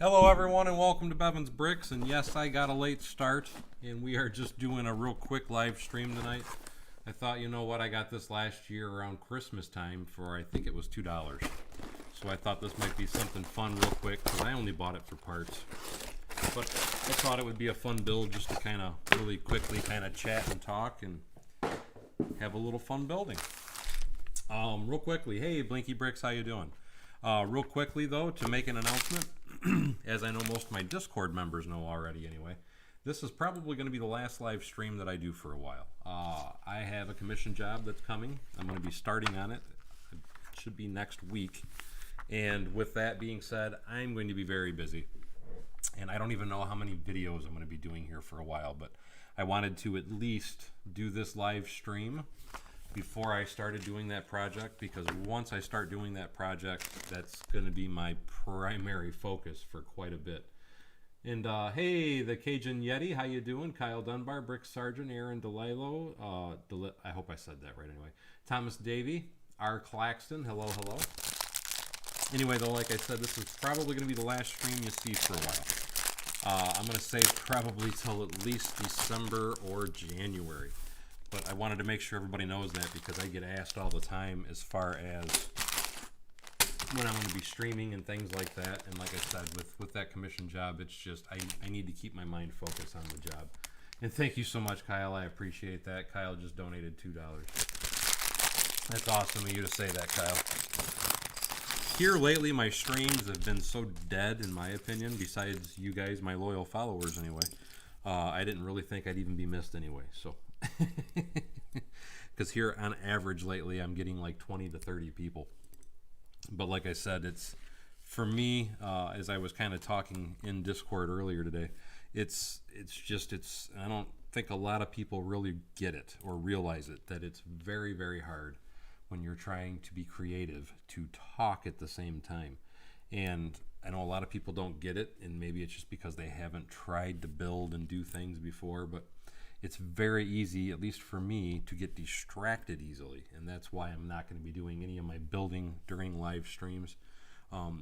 Hello everyone and welcome to Bevan's Bricks, and yes, I got a late start and we are just doing a real quick live stream tonight. I thought, you know what, I got this last year around Christmas time for I think it was $2. So I thought this might be something fun real quick because I only bought it for parts. But I thought it would be a fun build just to kind of really quickly kind of chat and talk and have a little fun building. Real quickly, hey Blinky Bricks, how you doing? Real quickly though, to make an announcement, as I know most of my Discord members know already anyway, this is probably going to be the last live stream that I do for a while. I have a commission job that's coming. I'm going to be starting on it. It should be next week. And with that being said, I'm going to be very busy. And I don't even know how many videos I'm going to be doing here for a while, but I wanted to at least do this live stream before I started doing that project, because once I start doing that project, that's going to be my primary focus for quite a bit. And hey, the Cajun Yeti, how you doing? Kyle Dunbar, Brick Sargent, Aaron DeLilo, I hope I said that right anyway. Thomas Davey, R. Claxton, hello, hello. Anyway, though, like I said, this is probably going to be the last stream you see for a while. I'm going to say probably till at least December or January. But I wanted to make sure everybody knows that, because I get asked all the time as far as when I'm going to be streaming and things like that. And like I said, with that commission job, it's just I need to keep my mind focused on the job. And thank you so much, Kyle. I appreciate that. Kyle just donated $2. That's awesome of you to say that, Kyle. Here lately, my streams have been so dead, in my opinion, besides you guys, my loyal followers anyway. I didn't really think I'd even be missed anyway, so... Because here on average lately I'm getting like 20 to 30 people, but like I said, it's for me, as I was kind of talking in Discord earlier today, it's I don't think a lot of people really get it or realize it, that it's very, very hard when you're trying to be creative to talk at the same time. And I know a lot of people don't get it, and maybe it's just because they haven't tried to build and do things before, but it's very easy, at least for me, to get distracted easily, and that's why I'm not going to be doing any of my building during live streams,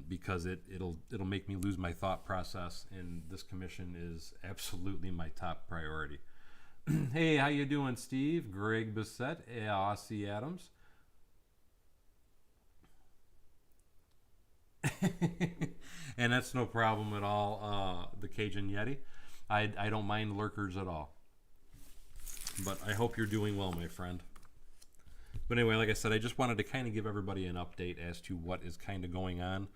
because it'll make me lose my thought process, and this commission is absolutely my top priority. Hey, how you doing, Steve? Greg Bissett, Aussie Adams. And that's no problem at all, the Cajun Yeti. I don't mind lurkers at all. But I hope you're doing well, my friend. But anyway, like I said, I just wanted to kind of give everybody an update as to what is kind of going on.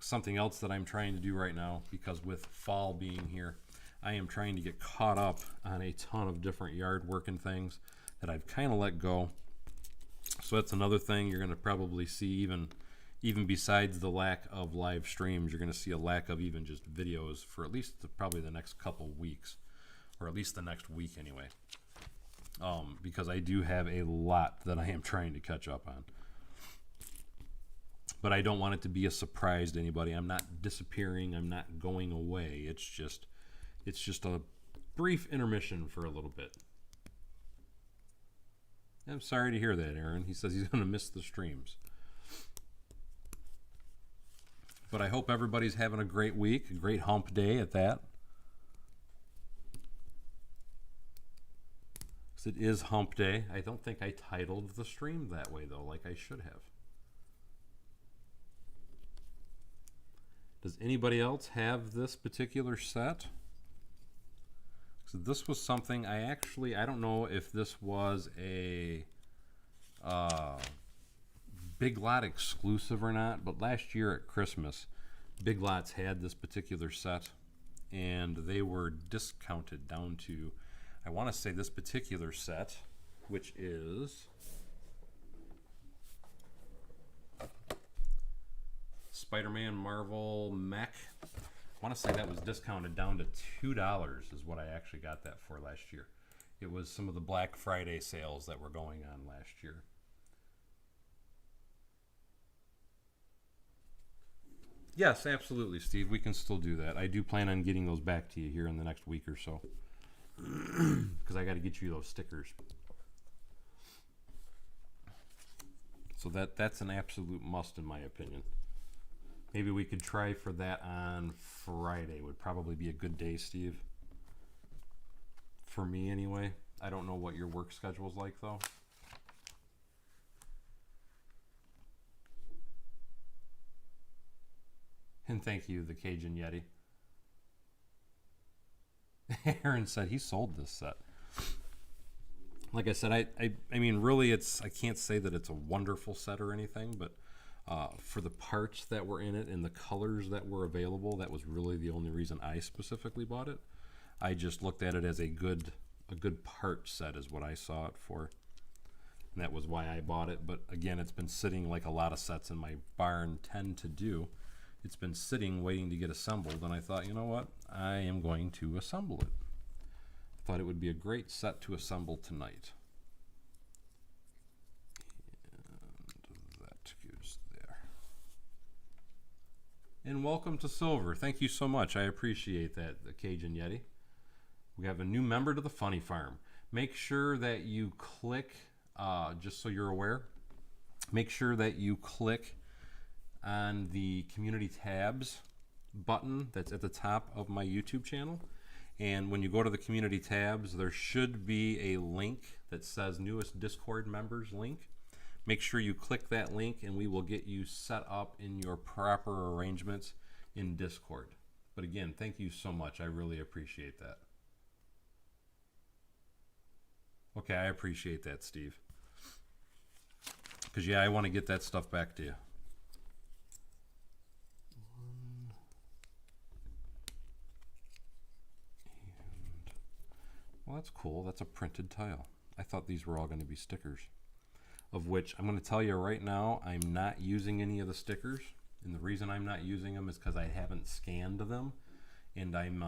Something else that I'm trying to do right now, because with fall being here, I am trying to get caught up on a ton of different yard work and things that I've kind of let go. So that's another thing you're going to probably see, even besides the lack of live streams, you're going to see a lack of even just videos for at least probably the next couple weeks. Or at least the next week anyway, because I do have a lot that I am trying to catch up on. But I don't want it to be a surprise to anybody. I'm not disappearing. I'm not going away. It's just a brief intermission for a little bit. I'm sorry to hear that, Aaron. He says he's going to miss the streams. But I hope everybody's having a great week, a great hump day at that. It is hump day. I don't think I titled the stream that way, though, like I should have. Does anybody else have this particular set? So this was something I don't know if this was a Big Lot exclusive or not, but last year at Christmas, Big Lots had this particular set, and they were discounted down to, I want to say this particular set, which is Spider-Man Marvel Mech. I want to say that was discounted down to $2 is what I actually got that for last year. It was some of the Black Friday sales that were going on last year. Yes, absolutely, Steve. We can still do that. I do plan on getting those back to you here in the next week or so. Because I got to get you those stickers. So that's an absolute must in my opinion. Maybe we could try for that on Friday. Would probably be a good day, Steve. For me, anyway. I don't know what your work schedule's like, though. And thank you, the Cajun Yeti. Aaron said he sold this set. Like I said, I mean, really, I can't say that it's a wonderful set or anything, but for the parts that were in it and the colors that were available, that was really the only reason I specifically bought it. I just looked at it as a good part set is what I saw it for. And that was why I bought it. But again, it's been sitting like a lot of sets in my barn tend to do. It's been sitting waiting to get assembled, and I thought, you know what? I am going to assemble it. I thought it would be a great set to assemble tonight. And that goes there. And welcome to Silver. Thank you so much. I appreciate that, the Cajun Yeti. We have a new member to the Funny Farm. Make sure that you click, just so you're aware, make sure that you click on the community tabs button that's at the top of my YouTube channel. And when you go to the community tabs, there should be a link that says newest Discord members link. Make sure you click that link and we will get you set up in your proper arrangements in Discord. But again, thank you so much. I really appreciate that. Okay, I appreciate that, Steve. Because, yeah, I want to get that stuff back to you. Well, that's cool. That's a printed tile. I thought these were all going to be stickers, of which I'm going to tell you right now, I'm not using any of the stickers. And the reason I'm not using them is because I haven't scanned them. And I'm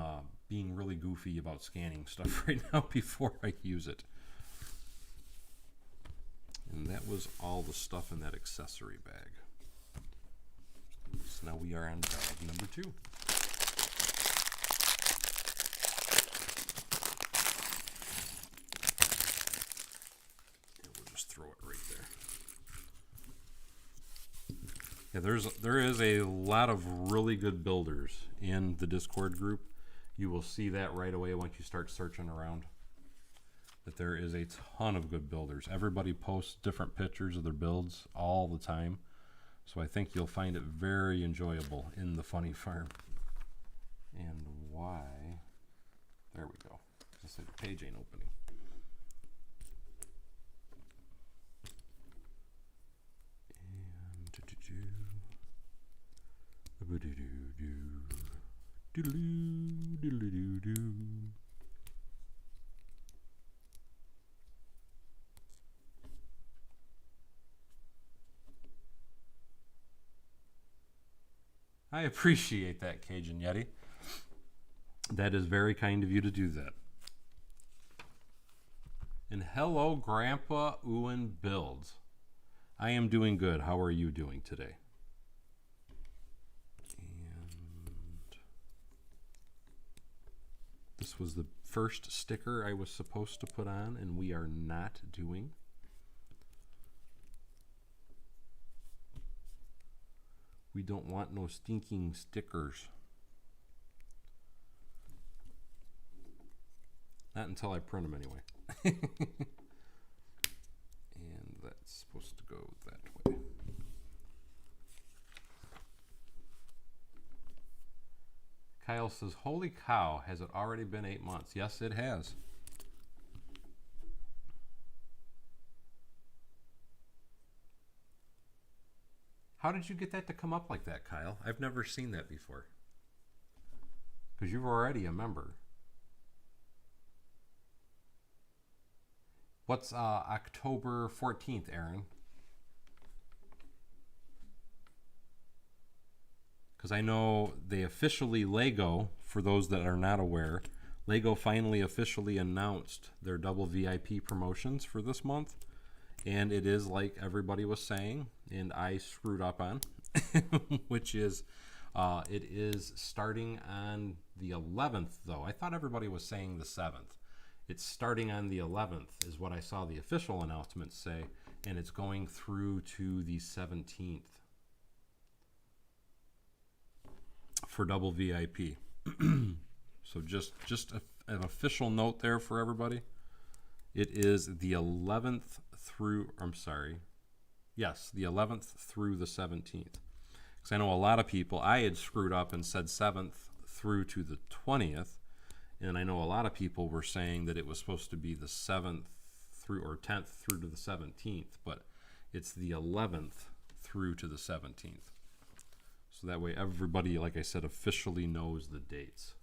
being really goofy about scanning stuff right now before I use it. And that was all the stuff in that accessory bag. So now we are on bag number 2. Throw it right there. Yeah, there is a lot of really good builders in the Discord group. You will see that right away once you start searching around. That there is a ton of good builders. Everybody posts different pictures of their builds all the time. So I think you'll find it very enjoyable in the Funny Farm. And why? There we go. I said the page ain't opening. I appreciate that, Cajun Yeti. That is very kind of you to do that. And hello, Grandpa Ewan Builds. I am doing good. How are you doing today? And this was the first sticker I was supposed to put on, and we are not doing. We don't want no stinking stickers. Not until I print them anyway. And that's supposed to go that way. Kyle says, holy cow, has it already been 8 months? Yes, it has. How did you get that to come up like that, Kyle? I've never seen that before. Because you're already a member. What's October 14th, Aaron? Because I know they officially, Lego, for those that are not aware, Lego finally officially announced their double VIP promotions for this month. And it is like everybody was saying, and I screwed up on, which is it is starting on the 11th, though. I thought everybody was saying the 7th. It's starting on the 11th is what I saw the official announcement say, and it's going through to the 17th. for double VIP. So just an official note there for everybody. It is the 11th through, I'm sorry, yes, the 11th through the 17th. Because I know a lot of people, I had screwed up and said 7th through to the 20th. And I know a lot of people were saying that it was supposed to be the 7th through, or 10th through to the 17th. But it's the 11th through to the 17th. So that way everybody, like I said, officially knows the dates.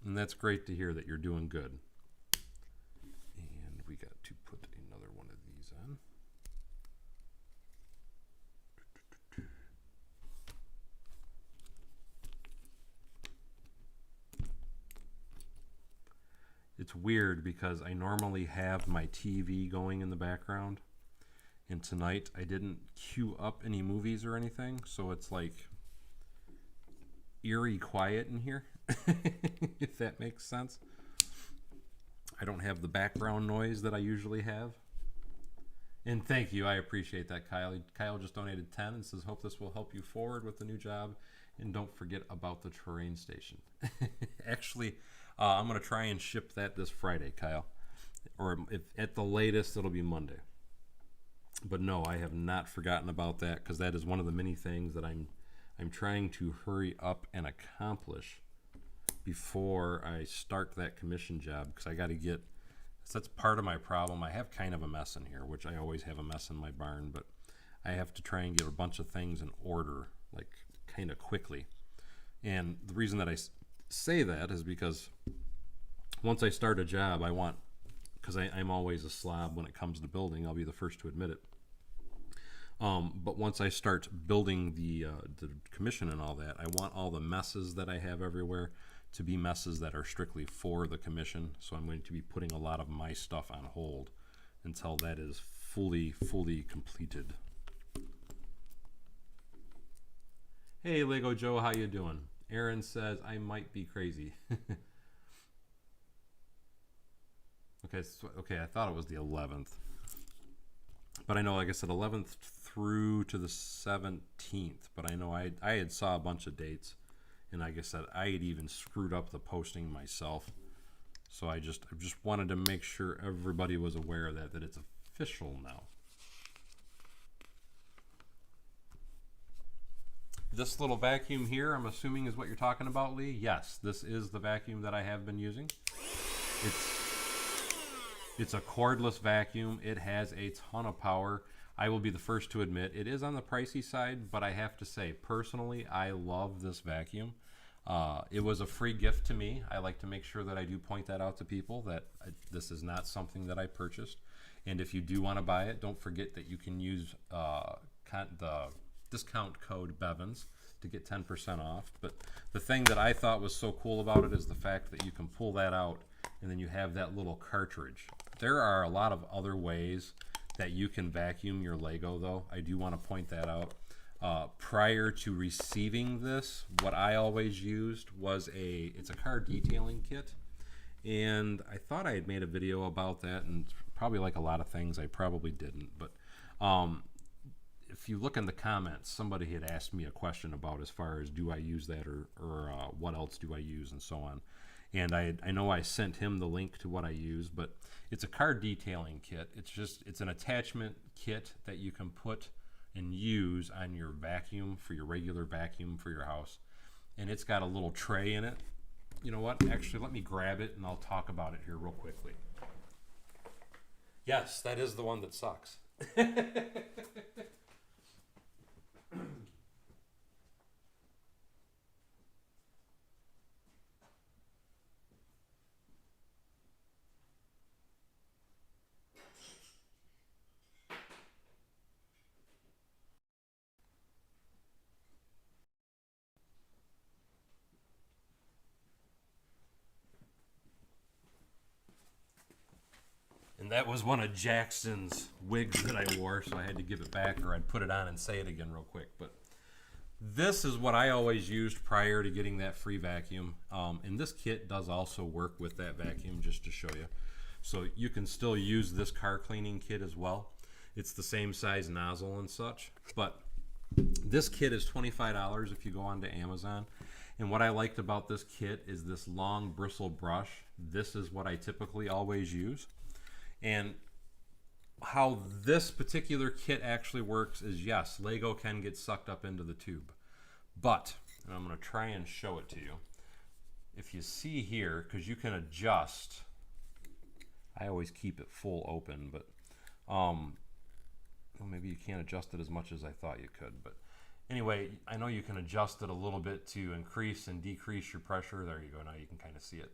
And that's great to hear that you're doing good. And we got to put another one of these on. It's weird because I normally have my TV going in the background. And tonight I didn't queue up any movies or anything. So it's like eerie quiet in here. If that makes sense. I don't have the background noise that I usually have. And thank you, I appreciate that, Kyle. Kyle just donated 10 and says, hope this will help you forward with the new job. And don't forget about the terrain station. Actually, I'm going to try and ship that this Friday, Kyle. Or if, at the latest, it'll be Monday. But no, I have not forgotten about that, because that is one of the many things that I'm trying to hurry up and accomplish before I start that commission job, because I got to get, that's part of my problem. I have kind of a mess in here, which I always have a mess in my barn, but I have to try and get a bunch of things in order, like kind of quickly. And the reason that I say that is because once I start a job, I want, because I'm always a slob when it comes to building, I'll be the first to admit it. But once I start building the commission and all that, I want all the messes that I have everywhere to be messes that are strictly for the commission. So I'm going to be putting a lot of my stuff on hold until that is fully completed. Hey, Lego Joe, how you doing? Aaron says, I might be crazy. Okay, I thought it was the 11th. But I know, like I said, 11th through to the 17th. But I know I had saw a bunch of dates. And like I said, I had even screwed up the posting myself. So I just wanted to make sure everybody was aware of that it's official now. This little vacuum here, I'm assuming is what you're talking about, Lee. Yes, this is the vacuum that I have been using. It's a cordless vacuum. It has a ton of power. I will be the first to admit it is on the pricey side, but I have to say, personally, I love this vacuum. It was a free gift to me. I like to make sure that I do point that out to people, that this is not something that I purchased. And if you do want to buy it, don't forget that you can use the discount code Bevins to get 10% off. But the thing that I thought was so cool about it is the fact that you can pull that out and then you have that little cartridge. There are a lot of other ways that you can vacuum your Lego, though. I do want to point that out. Prior to receiving this, what I always used was it's a car detailing kit. And I thought I had made a video about that, and probably like a lot of things, I probably didn't. But if you look in the comments, somebody had asked me a question about as far as do I use that or what else do I use and so on. And I know I sent him the link to what I use, but it's a car detailing kit. It's an attachment kit that you can put and use on your vacuum, for your regular vacuum for your house. And it's got a little tray in it. You know what? Actually, let me grab it and I'll talk about it here real quickly. Yes, that is the one that sucks. And that was one of Jackson's wigs that I wore, so I had to give it back, or I'd put it on and say it again real quick. But this is what I always used prior to getting that free vacuum. And this kit does also work with that vacuum, just to show you. So you can still use this car cleaning kit as well. It's the same size nozzle and such, but this kit is $25 if you go onto Amazon. And what I liked about this kit is this long bristle brush. This is what I typically always use. And how this particular kit actually works is, yes, Lego can get sucked up into the tube. But, and I'm going to try and show it to you. If you see here, because you can adjust, I always keep it full open, but well, maybe you can't adjust it as much as I thought you could. But anyway, I know you can adjust it a little bit to increase and decrease your pressure. There you go. Now you can kind of see it.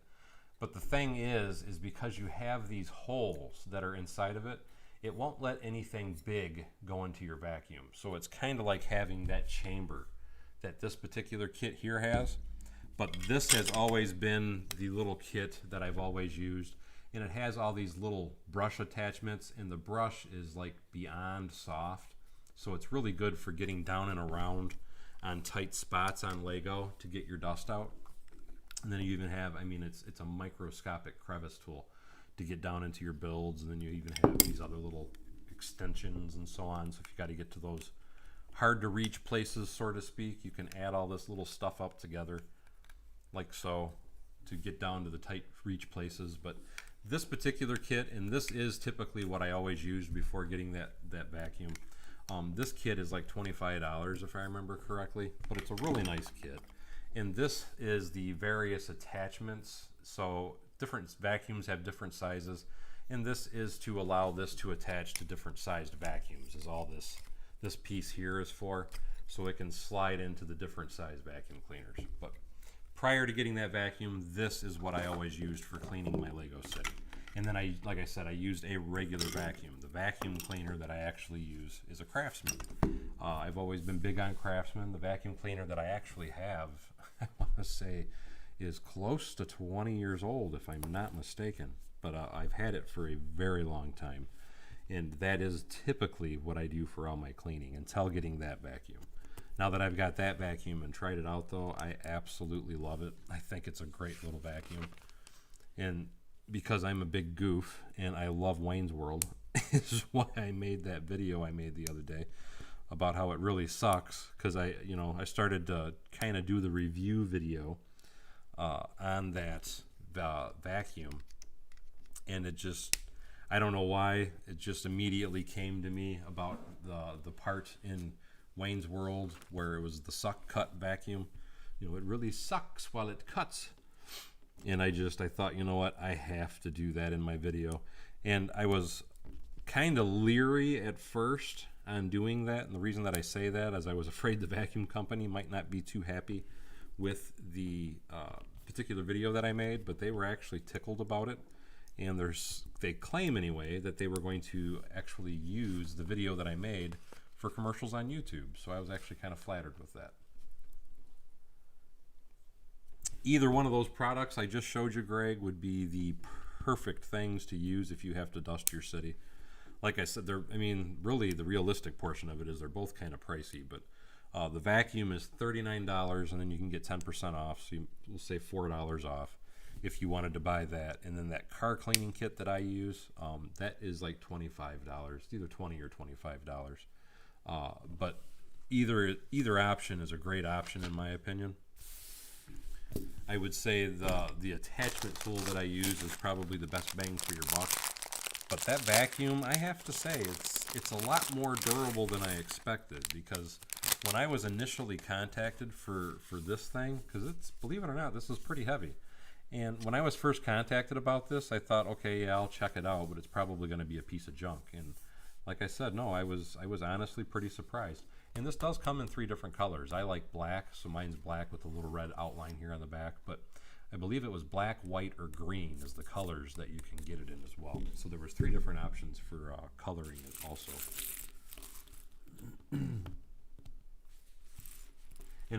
But the thing is because you have these holes that are inside of it, it won't let anything big go into your vacuum. So it's kind of like having that chamber that this particular kit here has. But this has always been the little kit that I've always used. And it has all these little brush attachments, and the brush is like beyond soft. So it's really good for getting down and around on tight spots on Lego to get your dust out. And then you even have, I mean, it's a microscopic crevice tool to get down into your builds. And then you even have these other little extensions and so on. So if you got to get to those hard to reach places, so to speak, you can add all this little stuff up together like so to get down to the tight reach places. But this particular kit, and this is typically what I always used before getting that vacuum. This kit is like $25 if I remember correctly, but it's a really nice kit. And this is the various attachments. So different vacuums have different sizes, and this is to allow this to attach to different sized vacuums, is all this piece here is for, so it can slide into the different size vacuum cleaners. But prior to getting that vacuum, this is what I always used for cleaning my Lego city. And then like I said, I used a regular vacuum. The vacuum cleaner that I actually use is a Craftsman. I've always been big on Craftsman. The vacuum cleaner that I actually have, I want to say, is close to 20 years old, if I'm not mistaken. But I've had it for a very long time. And that is typically what I do for all my cleaning until getting that vacuum. Now that I've got that vacuum and tried it out, though, I absolutely love it. I think it's a great little vacuum. And because I'm a big goof and I love Wayne's World, is why I made that video I made the other day about how it really sucks. Because I started to kind of do the review video on that vacuum, and it just, I don't know why, it just immediately came to me about the part in Wayne's World where it was the suck cut vacuum. It really sucks while it cuts. And I thought, you know what, I have to do that in my video. And I was kind of leery at first on doing that. And the reason that I say that is I was afraid the vacuum company might not be too happy with the particular video that I made, but they were actually tickled about it. And they claim anyway that they were going to actually use the video that I made for commercials on YouTube. So I was actually kind of flattered with that. Either one of those products I just showed you, Greg, would be the perfect things to use if you have to dust your city. Like I said, really the realistic portion of it is they're both kind of pricey, but the vacuum is $39, and then you can get 10% off, so we'll say $4 off if you wanted to buy that. And then that car cleaning kit that I use, that is like $25. It's either $20 or $25. But either option is a great option in my opinion. I would say the attachment tool that I use is probably the best bang for your buck. But that vacuum, I have to say, it's a lot more durable than I expected, because when I was initially contacted for this thing, because it's, believe it or not, this is pretty heavy. And when I was first contacted about this, I thought, okay, yeah, I'll check it out, but it's probably going to be a piece of junk. And like I said, no, I was honestly pretty surprised. And this does come in 3 different colors. I like black, so mine's black with a little red outline here on the back. But I believe it was black, white, or green is the colors that you can get it in as well. So there was 3 different options for coloring it also. And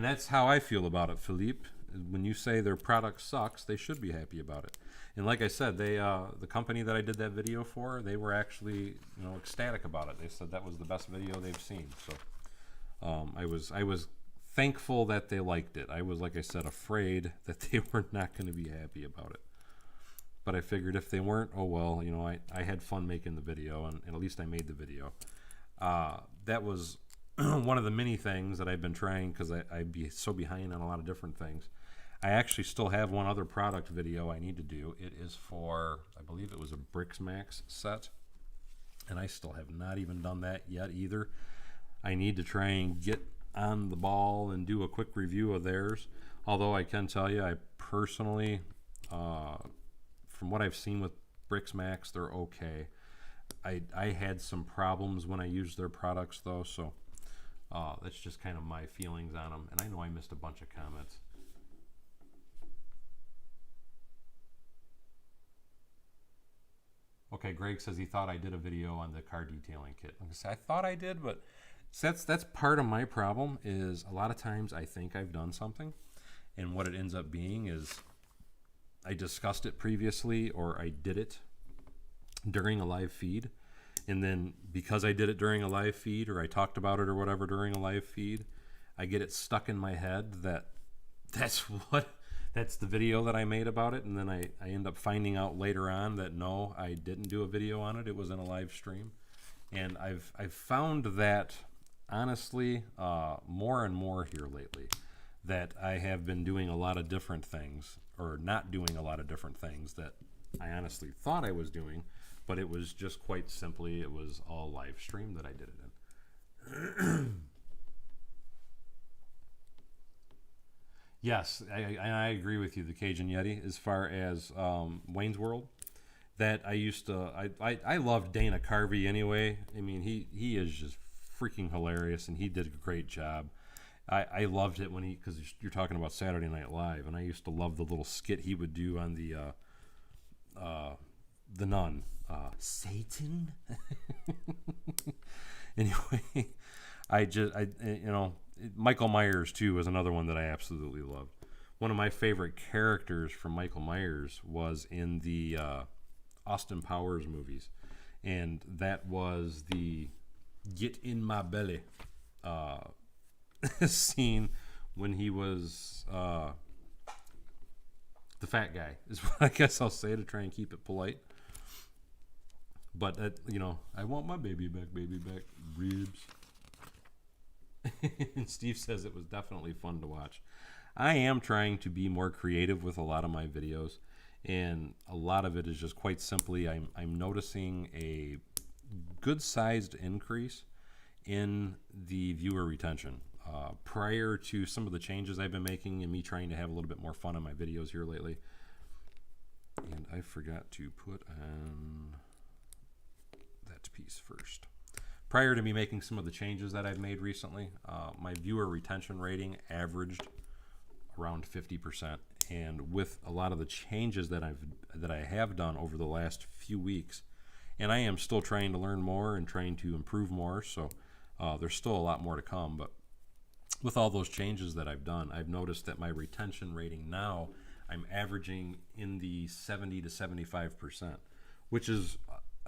that's how I feel about it, Philippe. When you say their product sucks, they should be happy about it. And like I said, they the company that I did that video for, they were actually ecstatic about it. They said that was the best video they've seen. So I was thankful that they liked it. I was, like I said, afraid that they were not going to be happy about it. But I figured if they weren't, oh well, you know, I had fun making the video, and at least I made the video. That was one of the many things that I've been trying, because I'd be so behind on a lot of different things. I actually still have one other product video I need to do. It is for, I believe it was a Bricks Max set, and I still have not even done that yet either. I need to try and get on the ball and do a quick review of theirs. Although I can tell you, I personally, from what I've seen with Bricks Max, they're okay. I had some problems when I used their products though, so that's just kind of my feelings on them. And I know I missed a bunch of comments. Okay, Greg says he thought I did a video on the car detailing kit. Like I said, I thought I did, but that's part of my problem. Is a lot of times I think I've done something, and what it ends up being is I discussed it previously, or I did it during a live feed, and then because I did it during a live feed, or I talked about it or whatever during a live feed, I get it stuck in my head that that's the video that I made about it, and then I end up finding out later on that no, I didn't do a video on it. It was in a live stream. And I've found that, honestly, more and more here lately, that I have been doing a lot of different things, or not doing a lot of different things that I honestly thought I was doing, but it was just quite simply, it was all live stream that I did it in. Yes, I agree with you, the Cajun Yeti, as far as Wayne's World. That I used to, I loved Dana Carvey anyway. I mean, he is just freaking hilarious, and he did a great job. I loved it when because you're talking about Saturday Night Live, and I used to love the little skit he would do on the Nun, Satan. Anyway, Michael Myers too is another one that I absolutely loved. One of my favorite characters from Michael Myers was in the Austin Powers movies, and that was the "Get in my belly" scene when he was the fat guy, is what I guess I'll say to try and keep it polite. But I want my baby back, ribs. And Steve says it was definitely fun to watch. I am trying to be more creative with a lot of my videos, and a lot of it is just quite simply I'm noticing a good-sized increase in the viewer retention. Prior to some of the changes I've been making and me trying to have a little bit more fun in my videos here lately. And I forgot to put on that piece first. Prior to me making some of the changes that I've made recently, my viewer retention rating averaged around 50%. And with a lot of the changes that I have done over the last few weeks, and I am still trying to learn more and trying to improve more, so there's still a lot more to come. But with all those changes that I've done, I've noticed that my retention rating now, I'm averaging in the 70 to 75%, which is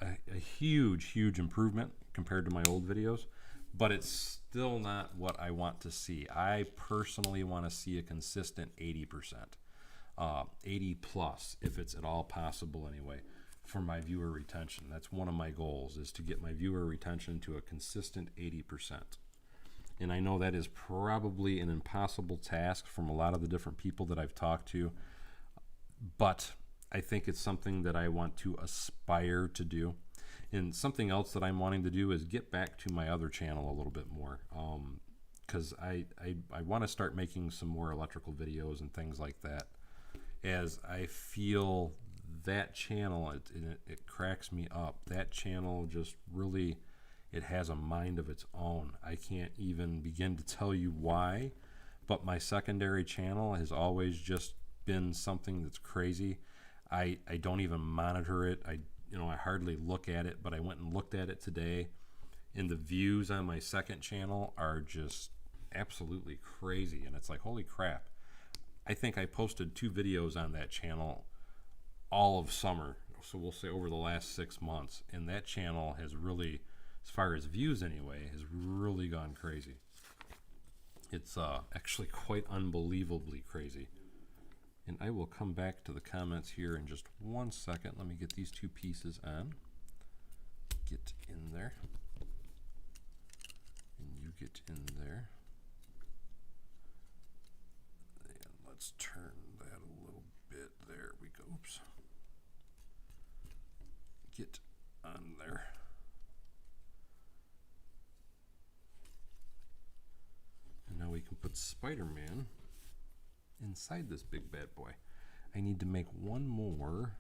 a huge improvement compared to my old videos, but it's still not what I want to see. I personally want to see a consistent 80%, 80 plus, if it's at all possible anyway, for my viewer retention. That's one of my goals, is to get my viewer retention to a consistent 80%. And I know that is probably an impossible task from a lot of the different people that I've talked to, but I think it's something that I want to aspire to do. And something else that I'm wanting to do is get back to my other channel a little bit more, because I want to start making some more electrical videos and things like that, as I feel that channel, it cracks me up. That channel just really, it has a mind of its own. I can't even begin to tell you why, but my secondary channel has always just been something that's crazy. I don't even monitor it. I hardly look at it, but I went and looked at it today, and the views on my second channel are just absolutely crazy. And it's like, holy crap. I think I posted 2 videos on that channel all of summer, so we'll say over the last 6 months, and that channel has really, as far as views anyway, has really gone crazy. It's actually quite unbelievably crazy. And I will come back to the comments here in just 1 second. Let me get these two pieces on. Get in there. And you get in there. And let's turn that a little bit. There we go. Oops. Get on there. And now we can put Spider-Man inside this big bad boy. I need to make one more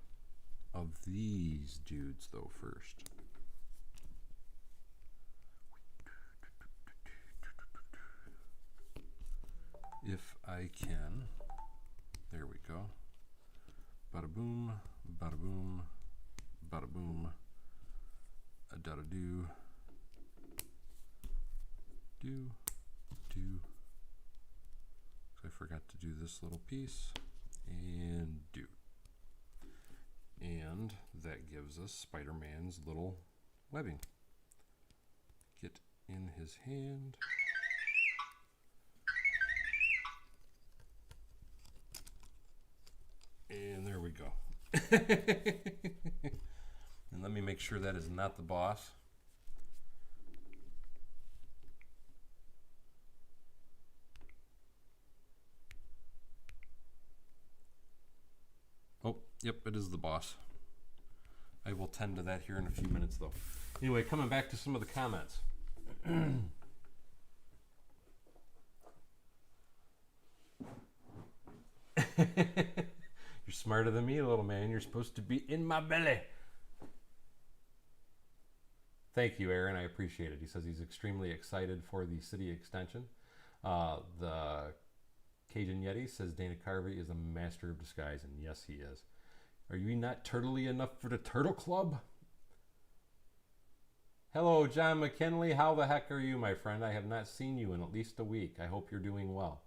of these dudes though first. If I can. There we go. Bada boom, bada boom, bada boom, a da da do, do, do. I forgot to do this little piece, and do. And that gives us Spider-Man's little webbing. Get in his hand. And there we go. And let me make sure that is not the boss. Oh, yep, it is the boss. I will tend to that here in a few minutes, though. Anyway, coming back to some of the comments. You're smarter than me, little man. You're supposed to be in my belly. Thank you, Aaron. I appreciate it. He says he's extremely excited for the city extension. The Cajun Yeti says Dana Carvey is a master of disguise, and yes, he is. Are you not turtly enough for the Turtle Club? Hello, John McKinley. How the heck are you, my friend? I have not seen you in at least a week. I hope you're doing well.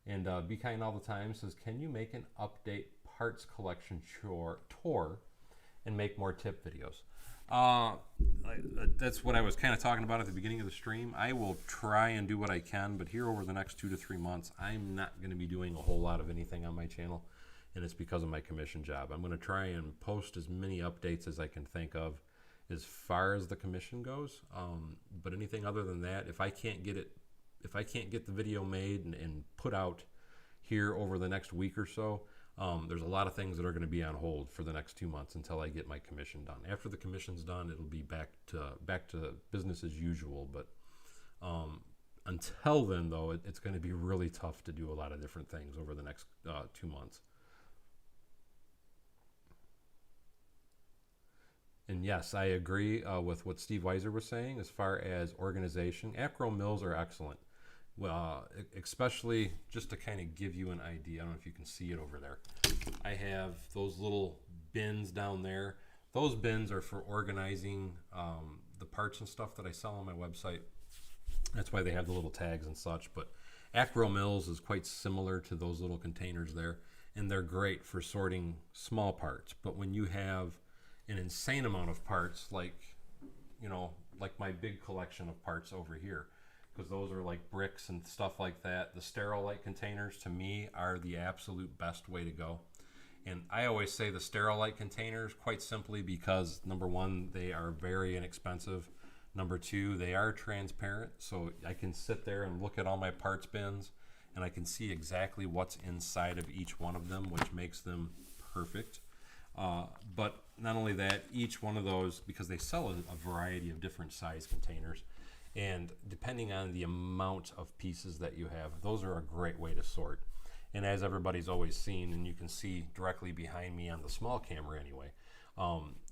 And Be Kind All the Time says, can you make an update parts collection tour and make more tip videos? That's what I was kind of talking about at the beginning of the stream. I will try and do what I can, but here over the next 2 to 3 months, I'm not going to be doing a whole lot of anything on my channel, and it's because of my commission job. I'm going to try and post as many updates as I can think of as far as the commission goes, but anything other than that, if I can't get the video made and put out here over the next week or so, there's a lot of things that are going to be on hold for the next 2 months until I get my commission done. After the commission's done, it'll be back to business as usual. But until then, though, it's going to be really tough to do a lot of different things over the next 2 months. And yes, I agree with what Steve Weiser was saying as far as organization. Acro mills are excellent. Well, especially just to kind of give you an idea. I don't know if you can see it over there. I have those little bins down there. Those bins are for organizing the parts and stuff that I sell on my website. That's why they have the little tags and such. But Acro Mills is quite similar to those little containers there, and they're great for sorting small parts. But when you have an insane amount of parts, like my big collection of parts over here, because those are like bricks and stuff like that, the Sterilite containers to me are the absolute best way to go. And I always say the Sterilite containers quite simply because, number one, they are very inexpensive. Number two, they are transparent, so I can sit there and look at all my parts bins and I can see exactly what's inside of each one of them, which makes them perfect. But not only that, each one of those, because they sell a variety of different size containers, and depending on the amount of pieces that you have, those are a great way to sort. And as everybody's always seen, and you can see directly behind me on the small camera anyway,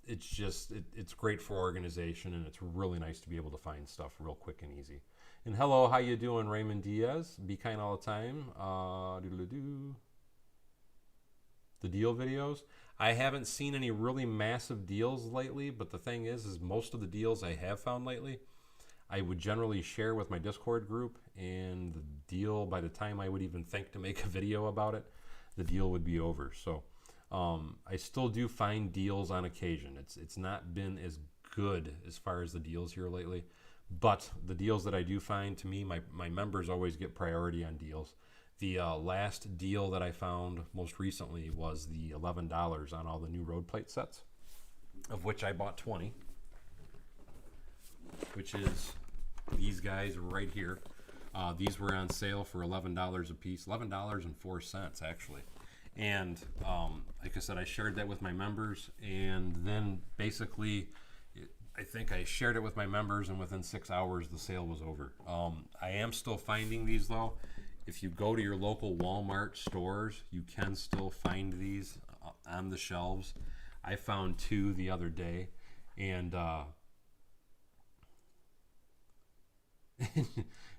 it's great for organization, and it's really nice to be able to find stuff real quick and easy. And hello, how you doing, Raymond Diaz? Be kind all the time. The deal videos. I haven't seen any really massive deals lately, but the thing is most of the deals I have found lately, I would generally share with my Discord group, and the deal, by the time I would even think to make a video about it, the deal would be over. So I still do find deals on occasion. It's not been as good as far as the deals here lately, But the deals that I do find, to me, my members always get priority on deals. The last deal that I found most recently was the $11 on all the new road plate sets, of which I bought 20, which is these guys right here. These were on sale for $11 a piece, $11.04 actually. And like I said, I shared that with my members, and then basically I think I shared it with my members, and within 6 hours the sale was over. I am still finding these though. If you go to your local Walmart stores, you can still find these on the shelves. I found 2 the other day, and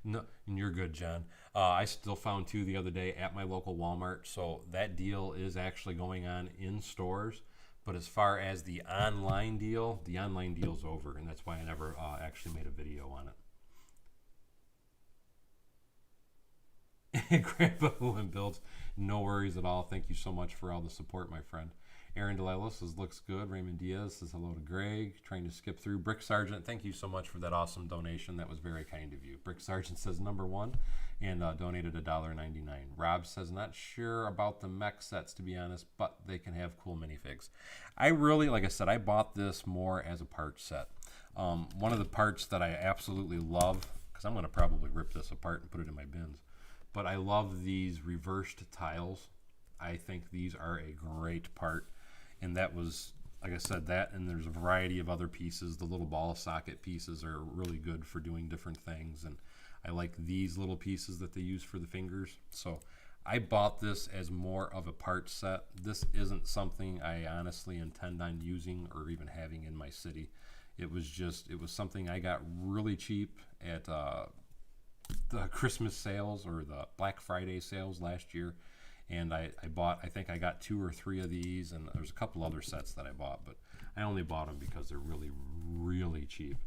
no, you're good, John. I still found 2 the other day at my local Walmart, so that deal is actually going on in stores. But as far as the online deal's over, and that's why I never actually made a video on it. Grandpa Who and Builds, no worries at all. Thank you so much for all the support, my friend. Aaron Delilah says, looks good. Raymond Diaz says, hello to Greg. Trying to skip through. Brick Sergeant, thank you so much for that awesome donation. That was very kind of you. Brick Sergeant says, number 1, and donated $1.99. Rob says, not sure about the mech sets, to be honest, but they can have cool minifigs. I really, like I said, I bought this more as a part set. One of the parts that I absolutely love, because I'm going to probably rip this apart and put it in my bins, but I love these reversed tiles. I think these are a great part. And that was, like I said, that, and there's a variety of other pieces. The little ball socket pieces are really good for doing different things. And I like these little pieces that they use for the fingers. So I bought this as more of a part set. This isn't something I honestly intend on using or even having in my city. It was something I got really cheap at the Christmas sales or the Black Friday sales last year. And I think I got 2 or 3 of these, and there's a couple other sets that I bought, but I only bought them because they're really, really cheap.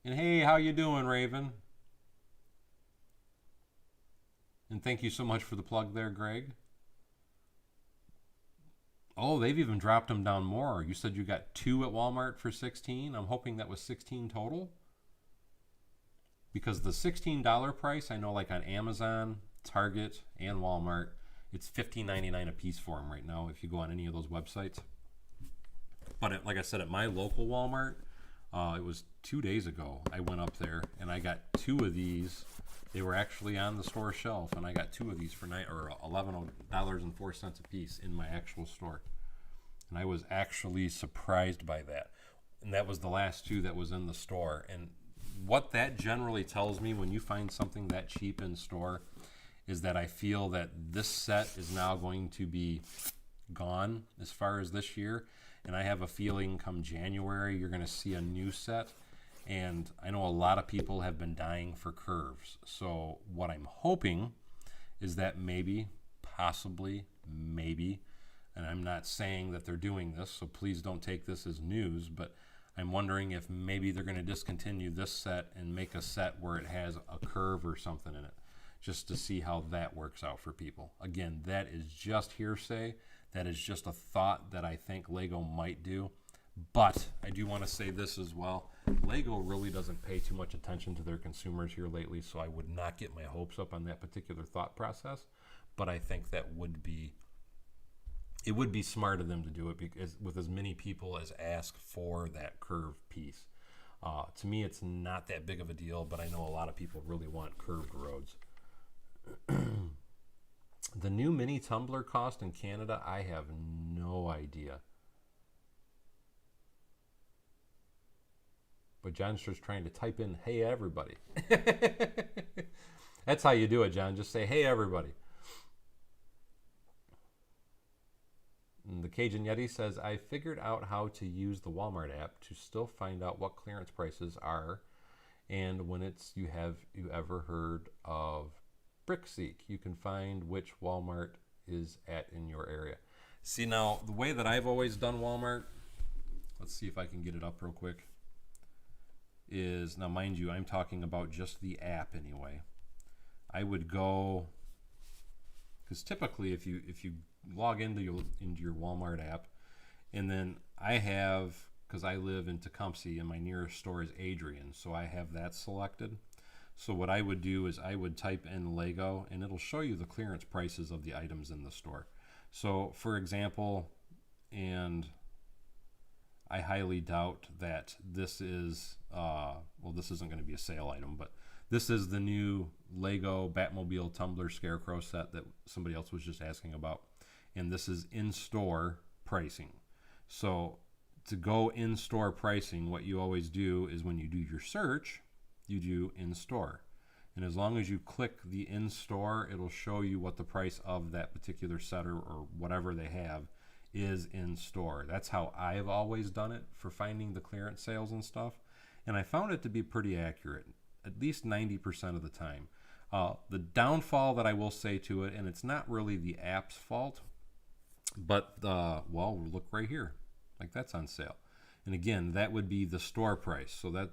And hey, how you doing, Raven? And thank you so much for the plug there, Greg. Oh, they've even dropped them down more. You said you got 2 at Walmart for $16. I'm hoping that was $16 total. Because the $16 price, I know like on Amazon, Target, and Walmart, it's $15.99 a piece for them right now if you go on any of those websites. But like I said, at my local Walmart, it was 2 days ago, I went up there and I got 2 of these. They were actually on the store shelf, and I got 2 of these for $11.04 a piece in my actual store. And I was actually surprised by that. And that was the last 2 that was in the store. And what that generally tells me when you find something that cheap in store is that I feel that this set is now going to be gone as far as this year. And I have a feeling come January, you're going to see a new set. And I know a lot of people have been dying for curves. So what I'm hoping is that maybe, possibly, maybe, and I'm not saying that they're doing this, so please don't take this as news, but I'm wondering if maybe they're going to discontinue this set and make a set where it has a curve or something in it, just to see how that works out for people. Again, that is just hearsay. That is just a thought that I think Lego might do. But I do want to say this as well. Lego really doesn't pay too much attention to their consumers here lately, so I would not get my hopes up on that particular thought process. But I think that would be smart of them to do it, because with as many people as ask for that curved piece. To me, it's not that big of a deal, but I know a lot of people really want curved roads. The new mini tumbler cost in Canada, I have no idea. But John's just trying to type in, hey, everybody. That's how you do it, John. Just say, hey, everybody. And the Cajun Yeti says, I figured out how to use the Walmart app to still find out what clearance prices are. And when you ever heard of BrickSeek, you can find which Walmart is in your area. See, now, the way that I've always done Walmart, let's see if I can get it up real quick, is, now mind you, I'm talking about just the app anyway. I would go, because typically if you log into your Walmart app, and then I have because I live in Tecumseh and my nearest store is Adrian, so I have that selected. So what I would do is I would type in Lego and it'll show you the clearance prices of the items in the store. So for example, and I highly doubt that this is, well, this isn't going to be a sale item, but this is the new Lego Batmobile Tumbler Scarecrow set that somebody else was just asking about. And this is in-store pricing. So to go in-store pricing, what you always do is when you do your search, you do in-store. And as long as you click the in-store, it'll show you what the price of that particular set or whatever they have is in store. That's how I've always done it for finding the clearance sales and stuff. And I found it to be pretty accurate, at least 90% of the time. The downfall that I will say to it, and it's not really the app's fault, but well, look right here. Like that's on sale. And again, that would be the store price. So that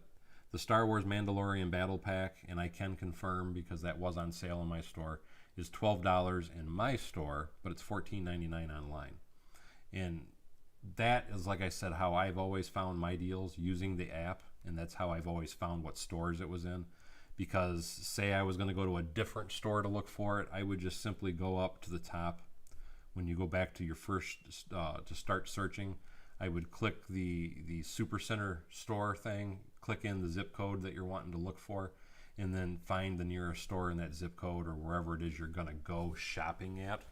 the Star Wars Mandalorian Battle Pack, and I can confirm because that was on sale in my store, is $12 in my store, but it's $14.99 online. And that is, like I said, how I've always found my deals using the app, and that's how I've always found what stores it was in. Because say I was going to go to a different store to look for it, I would just simply go up to the top. When you go back to your first, to start searching, I would click the Supercenter store thing, click in the zip code that you're wanting to look for, and then find the nearest store in that zip code or wherever it is you're going to go shopping at.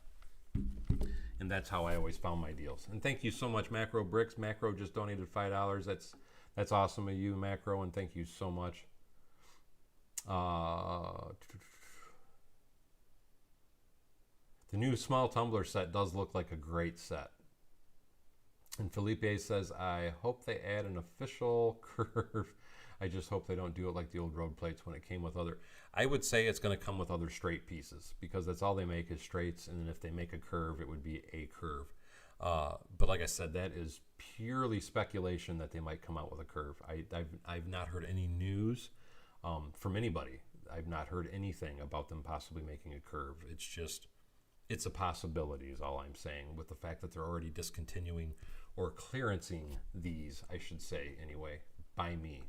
And that's how I always found my deals. And thank you so much, Macro Bricks. Macro just donated $5. That's awesome of you, Macro, and thank you so much. The new small tumbler set does look like a great set. And Felipe says, I hope they add an official curve. I just hope they don't do it like the old road plates when it came with other. I would say it's going to come with other straight pieces because that's all they make is straights. And then if they make a curve, it would be a curve. But like I said, that is purely speculation that they might come out with a curve. I've not heard any news from anybody. I've not heard anything about them possibly making a curve. It's just, it's a possibility is all I'm saying, with the fact that they're already discontinuing or clearancing these, I should say anyway, by me.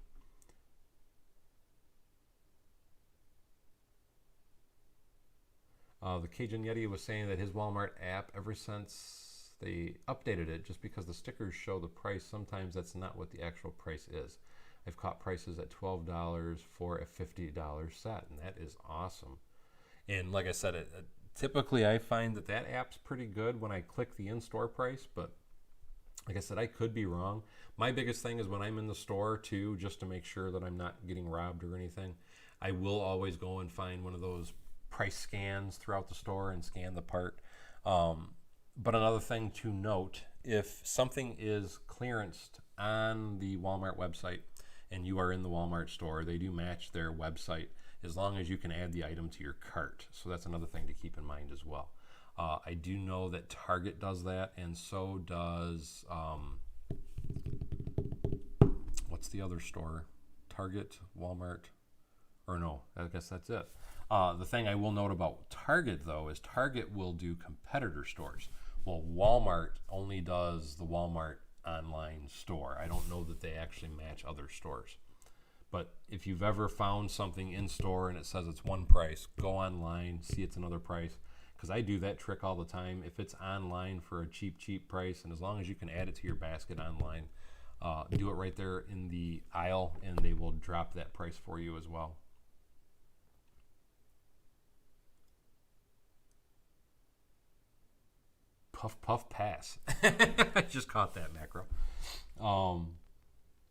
The Cajun Yeti was saying that his Walmart app, ever since they updated it, just because the stickers show the price, sometimes that's not what the actual price is. I've caught prices at $12 for a $50 set, and that is awesome. And like I said, typically I find that app's pretty good when I click the in-store price, but like I said, I could be wrong. My biggest thing is when I'm in the store too, just to make sure that I'm not getting robbed or anything, I will always go and find one of those price scans throughout the store and scan the part. But another thing to note, if something is clearanced on the Walmart website and you are in the Walmart store, they do match their website as long as you can add the item to your cart. So that's another thing to keep in mind as well. I do know that Target does that, and so does, what's the other store? Target, Walmart, or no, I guess that's it. The thing I will note about Target, though, is Target will do competitor stores. Well, Walmart only does the Walmart online store. I don't know that they actually match other stores. But if you've ever found something in store and it says it's one price, go online, see it's another price. Because I do that trick all the time. If it's online for a cheap price, and as long as you can add it to your basket online, do it right there in the aisle, and they will drop that price for you as well. Puff pass. I just caught that, Macro.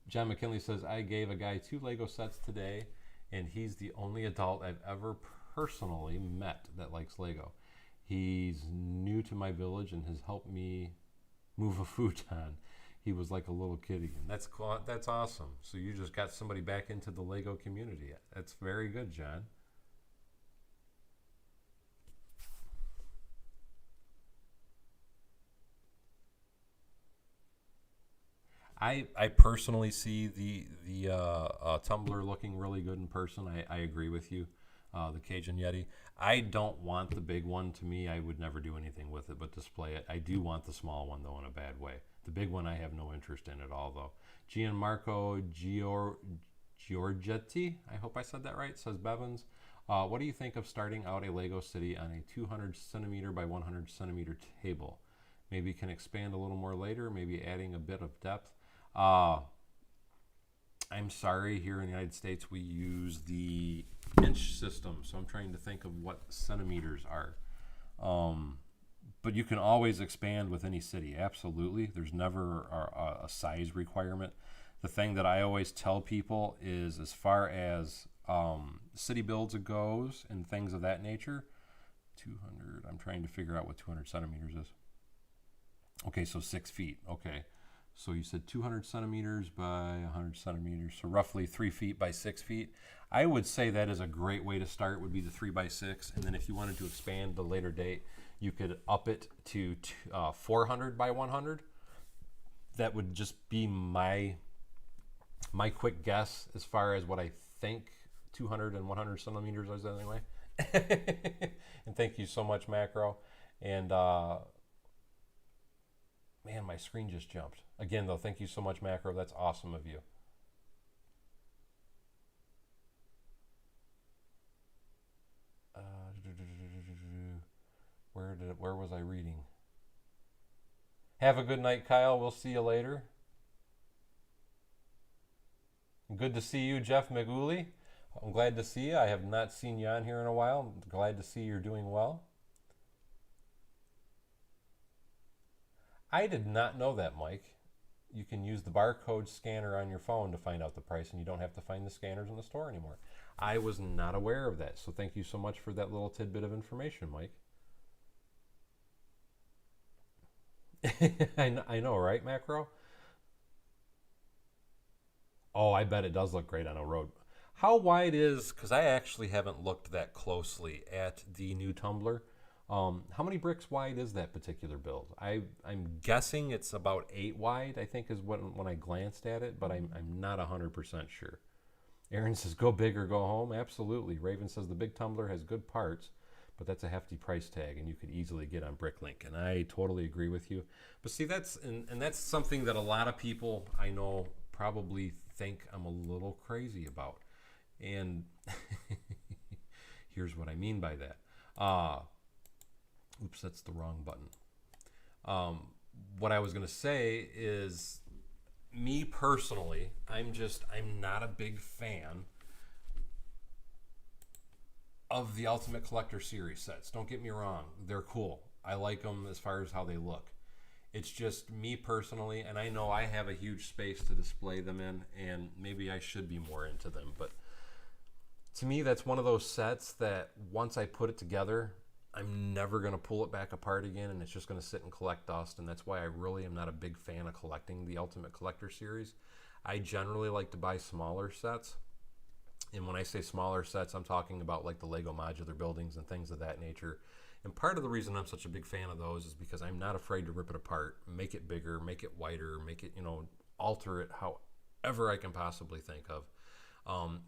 John McKinley says, I gave a guy 2 Lego sets today, and he's the only adult I've ever personally met that likes Lego. He's new to my village and has helped me move a futon. He was like a little kitty, and that's awesome. So you just got somebody back into the Lego community. That's very good, John. I personally see the tumbler looking really good in person. I agree with you. The Cajun Yeti. I don't want the big one. To me, I would never do anything with it but display it. I do want the small one, though, in a bad way. The big one I have no interest in at all, though. Gianmarco Giorgetti, I hope I said that right, says Bevins. What do you think of starting out a Lego city on a 200 centimeter by 100 centimeter table? Maybe can expand a little more later, maybe adding a bit of depth. I'm sorry, here in the United States we use the inch system, so I'm trying to think of what centimeters are. But you can always expand with any city, absolutely. There's never a size requirement. The thing that I always tell people is, as far as city builds goes and things of that nature, 200, I'm trying to figure out what 200 centimeters is. Okay, so 6 feet, okay. So you said 200 centimeters by 100 centimeters, so roughly 3 feet by 6 feet. I would say that is a great way to start, would be the 3 by 6, and then if you wanted to expand the later date, you could up it to 400 by 100. That would just be my quick guess as far as what I think 200 and 100 centimeters is anyway. And thank you so much, Macro. And man, my screen just jumped. Again, though, thank you so much, Macro. That's awesome of you. Where was I reading? Have a good night, Kyle. We'll see you later. Good to see you, Jeff McGooley. I'm glad to see you. I have not seen you on here in a while. I'm glad to see you're doing well. I did not know that, Mike. You can use the barcode scanner on your phone to find out the price, and you don't have to find the scanners in the store anymore. I was not aware of that, so thank you so much for that little tidbit of information, Mike. I know, right, Macro? Oh, I bet it does look great on a road. How wide is, because I actually haven't looked that closely at the new tumbler. How many bricks wide is that particular build? I'm guessing it's about 8 wide, I think is what when I glanced at it, but I'm not 100% sure. Aaron says, go big or go home. Absolutely. Raven says, the big tumbler has good parts, but that's a hefty price tag, and you could easily get on Bricklink. And I totally agree with you. But see, that's something that a lot of people I know probably think I'm a little crazy about. And here's what I mean by that. Oops, that's the wrong button. What I was going to say is, me personally, I'm not a big fan of the Ultimate Collector Series sets. Don't get me wrong. They're cool. I like them as far as how they look. It's just me personally, and I know I have a huge space to display them in, and maybe I should be more into them. But to me, that's one of those sets that once I put it together, I'm never going to pull it back apart again, and it's just going to sit and collect dust. And that's why I really am not a big fan of collecting the Ultimate Collector Series. I generally like to buy smaller sets. And when I say smaller sets, I'm talking about like the Lego modular buildings and things of that nature. And part of the reason I'm such a big fan of those is because I'm not afraid to rip it apart, make it bigger, make it wider, make it, alter it however I can possibly think of.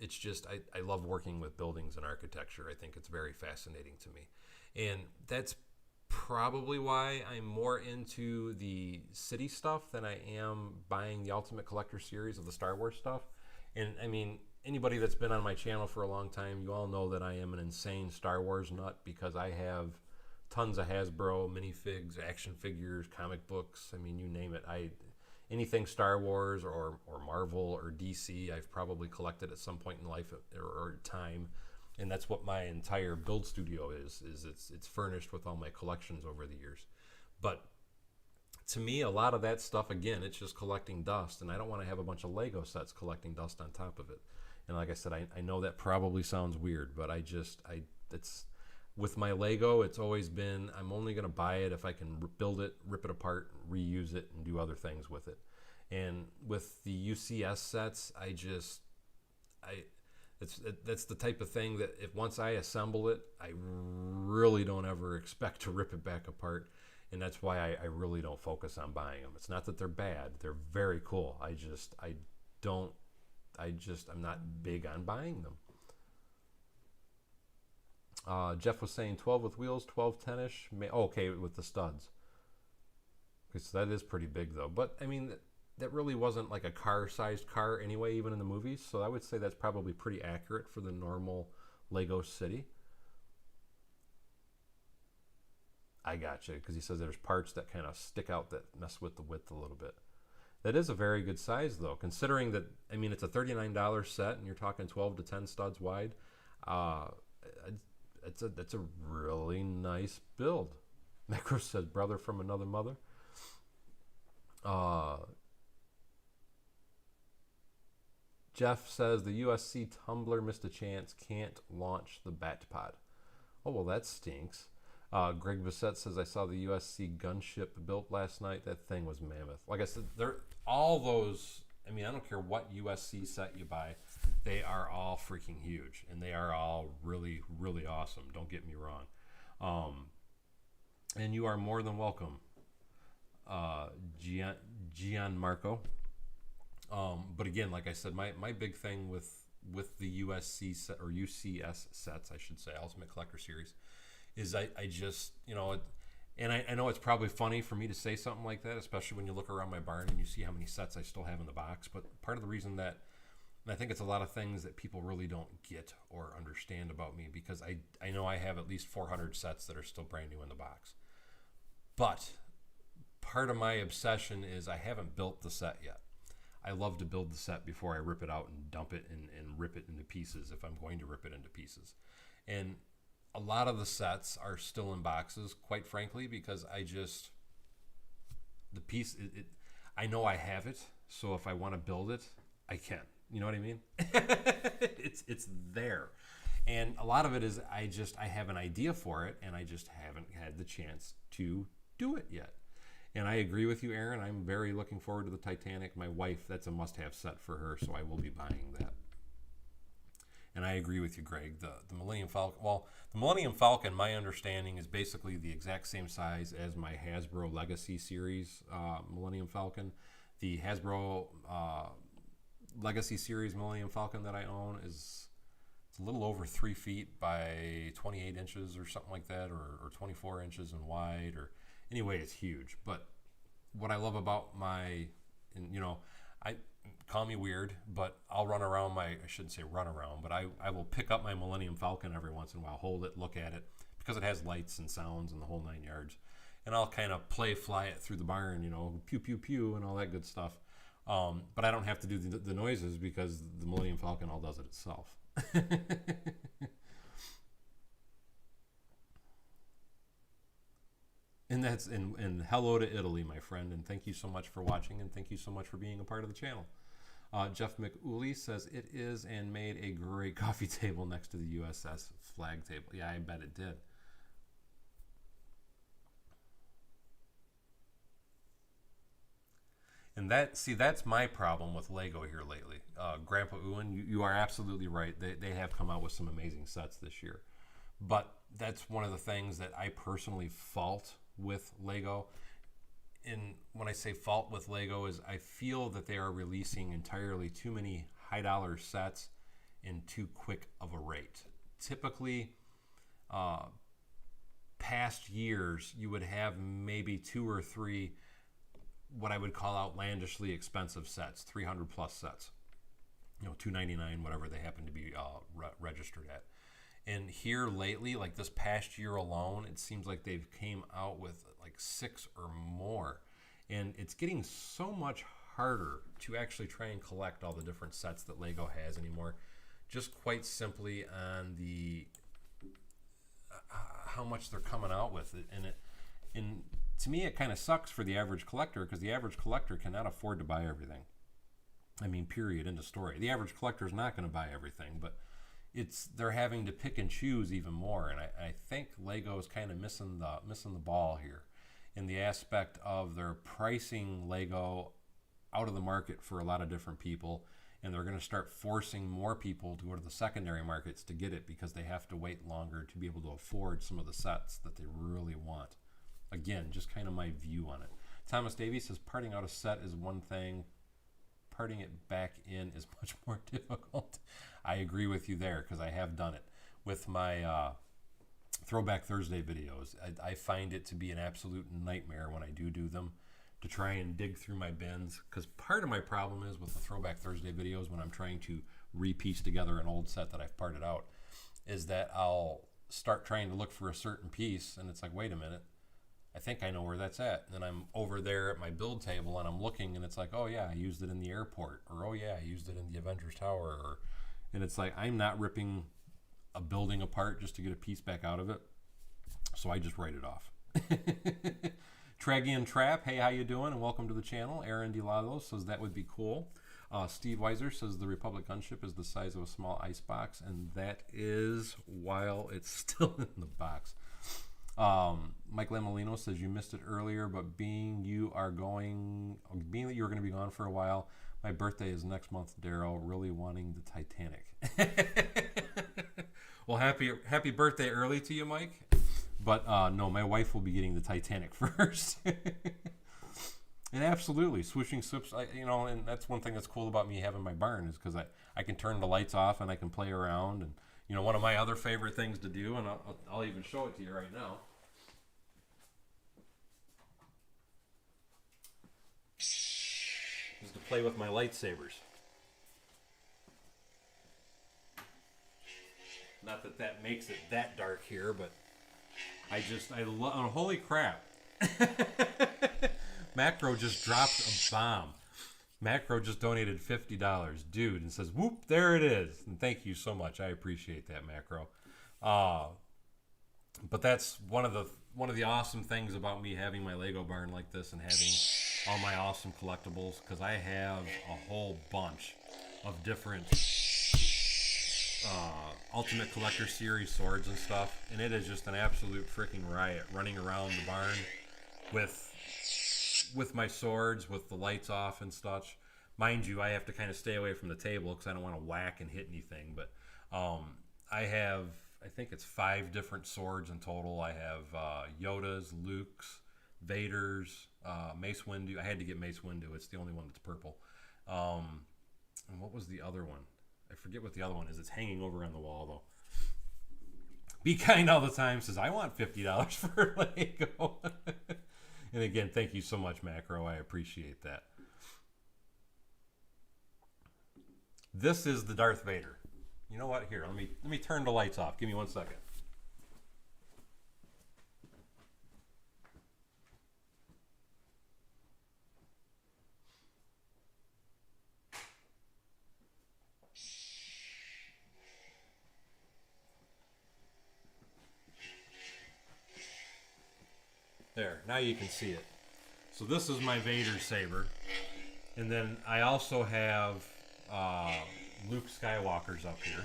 It's just, I love working with buildings and architecture. I think it's very fascinating to me. And that's probably why I'm more into the city stuff than I am buying the Ultimate Collector Series of the Star Wars stuff. And I mean, anybody that's been on my channel for a long time, you all know that I am an insane Star Wars nut because I have tons of Hasbro minifigs, action figures, comic books. I mean, you name it. Anything Star Wars or Marvel or DC, I've probably collected at some point in life or time. And that's what my entire build studio is it's furnished with all my collections over the years. But to me, a lot of that stuff, again, it's just collecting dust, and I don't want to have a bunch of Lego sets collecting dust on top of it. And like I said, I know that probably sounds weird, but it's with my Lego, it's always been, I'm only going to buy it if I can build it, rip it apart, reuse it, and do other things with it. And with the UCS sets, that's the type of thing that if once I assemble it, I really don't ever expect to rip it back apart. And that's why I really don't focus on buying them. It's not that they're bad. They're very cool. I'm not big on buying them. Jeff was saying 12 with wheels, 12 10-ish. Okay, with the studs. Okay, so that is pretty big though. But I mean, that really wasn't like a car-sized car anyway, even in the movies. So I would say that's probably pretty accurate for the normal Lego city. I gotcha, because he says there's parts that kind of stick out that mess with the width a little bit. That is a very good size, though, considering that, I mean, it's a $39 set, and you're talking 12 to 10 studs wide. Uh, it's a really nice build. Macro says, brother from another mother. Jeff says, the USC Tumbler missed a chance, can't launch the Batpod. Oh, well, that stinks. Greg Bissett says, I saw the USC gunship built last night. That thing was mammoth. Like I said, they're all those. I mean, I don't care what USC set you buy. They are all freaking huge. And they are all really, really awesome. Don't get me wrong. And you are more than welcome, Gian Marco. But again, like I said, my big thing with the USC set, or UCS sets, I should say, Ultimate Collector Series, is I just, and I know it's probably funny for me to say something like that, especially when you look around my barn and you see how many sets I still have in the box. But part of the reason that, and I think it's a lot of things that people really don't get or understand about me, because I know I have at least 400 sets that are still brand new in the box. But part of my obsession is I haven't built the set yet. I love to build the set before I rip it out and dump it and rip it into pieces if I'm going to rip it into pieces. And a lot of the sets are still in boxes, quite frankly, because the piece, I know I have it, so if I want to build it, I can. You know what I mean? It's there. And a lot of it is I have an idea for it, and I just haven't had the chance to do it yet. And I agree with you, Aaron. I'm very looking forward to the Titanic. My wife, that's a must-have set for her, so I will be buying that. And I agree with you, Greg. The Millennium Falcon, well, the Millennium Falcon, my understanding, is basically the exact same size as my Hasbro Legacy Series Millennium Falcon. The Hasbro Legacy Series Millennium Falcon that I own it's a little over 3 feet by 28 inches or something like that, or 24 inches in wide, or anyway, it's huge. But what I love about I call me weird, but I'll run around I shouldn't say run around, but I will pick up my Millennium Falcon every once in a while, hold it, look at it, because it has lights and sounds and the whole 9 yards. And I'll kind of fly it through the barn, pew, pew, pew, and all that good stuff. But I don't have to do the noises because the Millennium Falcon all does it itself. And hello to Italy, my friend, and thank you so much for watching, and thank you so much for being a part of the channel. Jeff McUley says it is and made a great coffee table next to the USS flag table. Yeah, I bet it did. And that's my problem with Lego here lately. Grandpa Ewan, you are absolutely right. They have come out with some amazing sets this year. But that's one of the things that I personally fault with Lego. And when I say fault with Lego is I feel that they are releasing entirely too many high dollar sets in too quick of a rate. Typically, past years, you would have maybe 2 or 3 what I would call outlandishly expensive sets, 300 plus sets, $299, whatever they happen to be registered at. And here lately, like this past year alone, it seems like they've came out with like 6 or more. And it's getting so much harder to actually try and collect all the different sets that Lego has anymore. Just quite simply on the how much they're coming out with it. And to me, it kind of sucks for the average collector, because the average collector cannot afford to buy everything. I mean, period, end of story. The average collector is not going to buy everything, but they're having to pick and choose even more. And I think Lego is kind of missing the ball here in the aspect of they're pricing Lego out of the market for a lot of different people, and they're going to start forcing more people to go to the secondary markets to get it because they have to wait longer to be able to afford some of the sets that they really want. Again, just kind of my view on it. Thomas Davies says parting out a set is one thing. Parting it back in is much more difficult. I agree with you there, because I have done it with my Throwback Thursday videos. I find it to be an absolute nightmare when I do them, to try and dig through my bins, because part of my problem is with the Throwback Thursday videos when I'm trying to repiece together an old set that I've parted out, is that I'll start trying to look for a certain piece, and it's like, wait a minute, I think I know where that's at. And then I'm over there at my build table and I'm looking, and it's like, oh yeah, I used it in the airport, or oh yeah, I used it in the Avengers Tower, and it's like, I'm not ripping a building apart just to get a piece back out of it, so I just write it off. Tragian Trap, hey, how you doing? And welcome to the channel. Aaron DeLados says that would be cool. Steve Weiser says the Republic gunship is the size of a small ice box, and that is while it's still in the box. Mike Lamolino says you missed it earlier, but being that you were going to be gone for a while, my birthday is next month, Daryl. Really wanting the Titanic. Well, happy birthday early to you, Mike. But no, my wife will be getting the Titanic first. And absolutely, swooshing sips, and that's one thing that's cool about me having my barn, is because I can turn the lights off and I can play around. And, one of my other favorite things to do, and I'll even show it to you right now, is to play with my lightsabers. Not that that makes it that dark here, but I love, oh, holy crap. Macro just dropped a bomb. Macro just donated $50, dude, and says, whoop, there it is. And thank you so much. I appreciate that, Macro. But that's one of the awesome things about me having my Lego barn like this and having all my awesome collectibles, because I have a whole bunch of different Ultimate Collector Series swords and stuff, and it is just an absolute freaking riot running around the barn with my swords, with the lights off and such. Mind you, I have to kind of stay away from the table because I don't want to whack and hit anything, but I think it's 5 different swords in total. I have Yoda's, Luke's, Vader's, Mace Windu. I had to get Mace Windu. It's the only one that's purple. And what was the other one? I forget what the other one is. It's hanging over on the wall, though. Be Kind all the time says, I want $50 for Lego. And again, thank you so much, Macro. I appreciate that. This is the Darth Vader. You know what? Here, let me turn the lights off. Give me 1 second. There, now you can see it. So this is my Vader saber. And then I also have Luke Skywalker's up here.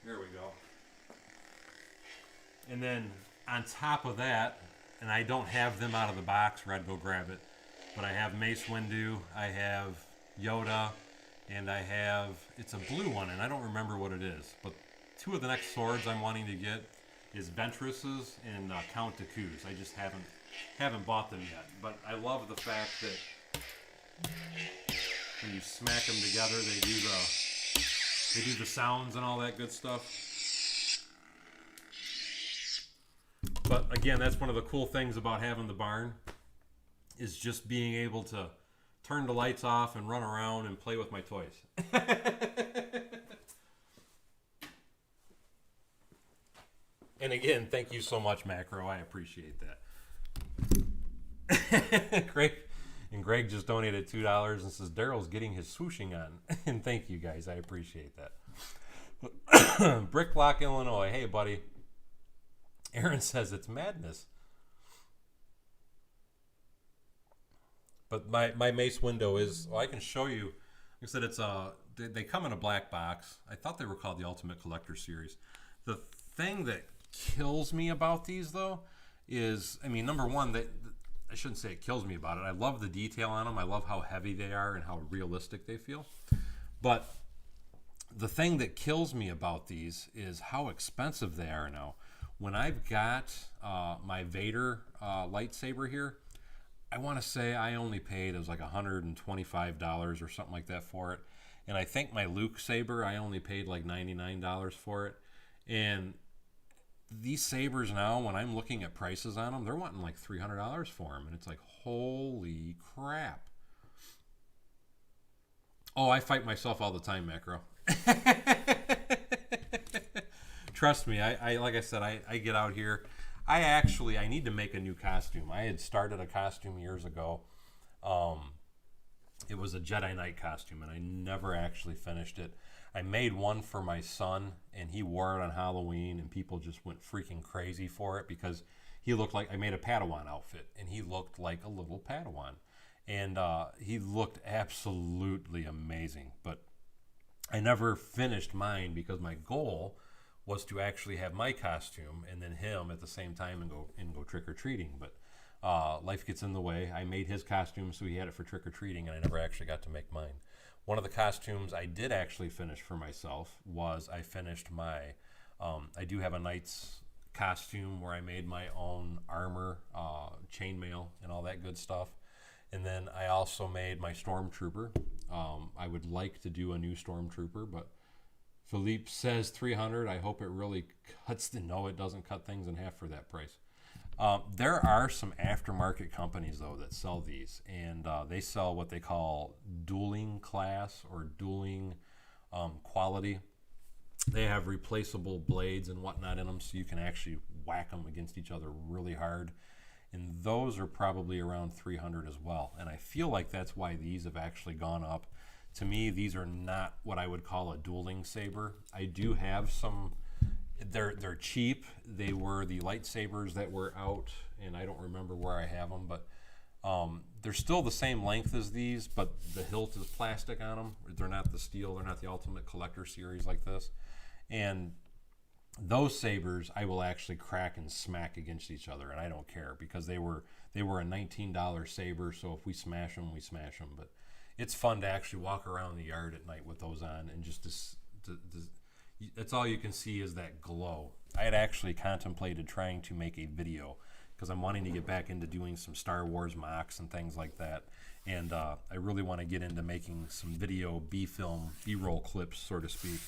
There we go. And then on top of that, and I don't have them out of the box or I'd go grab it, but I have Mace Windu, I have Yoda, and I have, it's a blue one, and I don't remember what it is, but 2 of the next swords I'm wanting to get is Ventress's and Count Dooku's. I just haven't bought them yet, but I love the fact that when you smack them together, they do the sounds and all that good stuff. But again, that's one of the cool things about having the barn, is just being able to turn the lights off and run around and play with my toys. And again, thank you so much, Macro. I appreciate that. Greg just donated $2 and says Daryl's getting his swooshing on. And thank you guys. I appreciate that. Bricklock, Illinois. Hey, buddy. Aaron says it's madness. But my Mace Windu is, well, I can show you. Like I said, it's they come in a black box. I thought they were called the Ultimate Collector Series. The thing that kills me about these, though, is, I mean, number one, I shouldn't say it kills me about it. I love the detail on them. I love how heavy they are and how realistic they feel. But the thing that kills me about these is how expensive they are now. When I've got my Vader lightsaber here, I want to say I only paid, it was like $125 or something like that for it. And I think my Luke saber, I only paid like $99 for it. And these sabers now, when I'm looking at prices on them, they're wanting like $300 for them. And it's like, holy crap. Oh, I fight myself all the time, Macro. Trust me, I like I said, I get out here. I need to make a new costume. I had started a costume years ago. It was a Jedi Knight costume, and I never actually finished it. I made one for my son, and he wore it on Halloween, and people just went freaking crazy for it because he looked like, I made a Padawan outfit, and he looked like a little Padawan. And he looked absolutely amazing. But I never finished mine because my goal was to actually have my costume and then him at the same time and go trick-or-treating. But life gets in the way. I made his costume, so he had it for trick-or-treating, and I never actually got to make mine. One of the costumes I did actually finish for myself was I finished my, I do have a knight's costume where I made my own armor, chainmail, and all that good stuff. And then I also made my Stormtrooper. I would like to do a new Stormtrooper, but Philippe says 300. I hope it really cuts. No, it doesn't cut things in half for that price. There are some aftermarket companies, though, that sell these. And they sell what they call dueling class or dueling quality. They have replaceable blades and whatnot in them, so you can actually whack them against each other really hard. And those are probably around 300 as well. And I feel like that's why these have actually gone up. To me, these are not what I would call a dueling saber. I do have some, they're cheap. They were the lightsabers that were out, and I don't remember where I have them, but they're still the same length as these, but the hilt is plastic on them. They're not the steel. They're not the Ultimate Collector series like this. And those sabers I will actually crack and smack against each other, and I don't care because they were a $19 saber, so if we smash them, we smash them. But it's fun to actually walk around the yard at night with those on, and just that's all you can see is that glow. I had actually contemplated trying to make a video because I'm wanting to get back into doing some Star Wars mocks and things like that, and I really want to get into making some video B-film, B-roll clips, so to speak,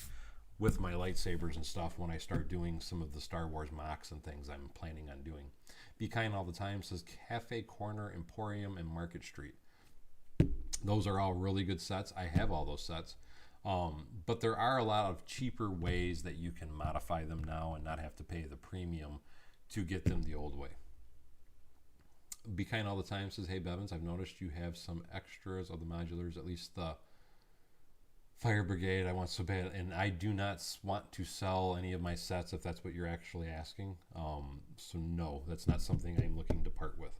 with my lightsabers and stuff when I start doing some of the Star Wars mocks and things I'm planning on doing. Be Kind All the Time says Cafe Corner, Emporium, and Market Street. Those are all really good sets. I have all those sets. But there are a lot of cheaper ways that you can modify them now and not have to pay the premium to get them the old way. Be Kind All the Time says, hey Bevins, I've noticed you have some extras of the modulars, at least the Fire Brigade I want so bad, and I do not want to sell any of my sets if that's what you're actually asking. So no, that's not something I'm looking to part with.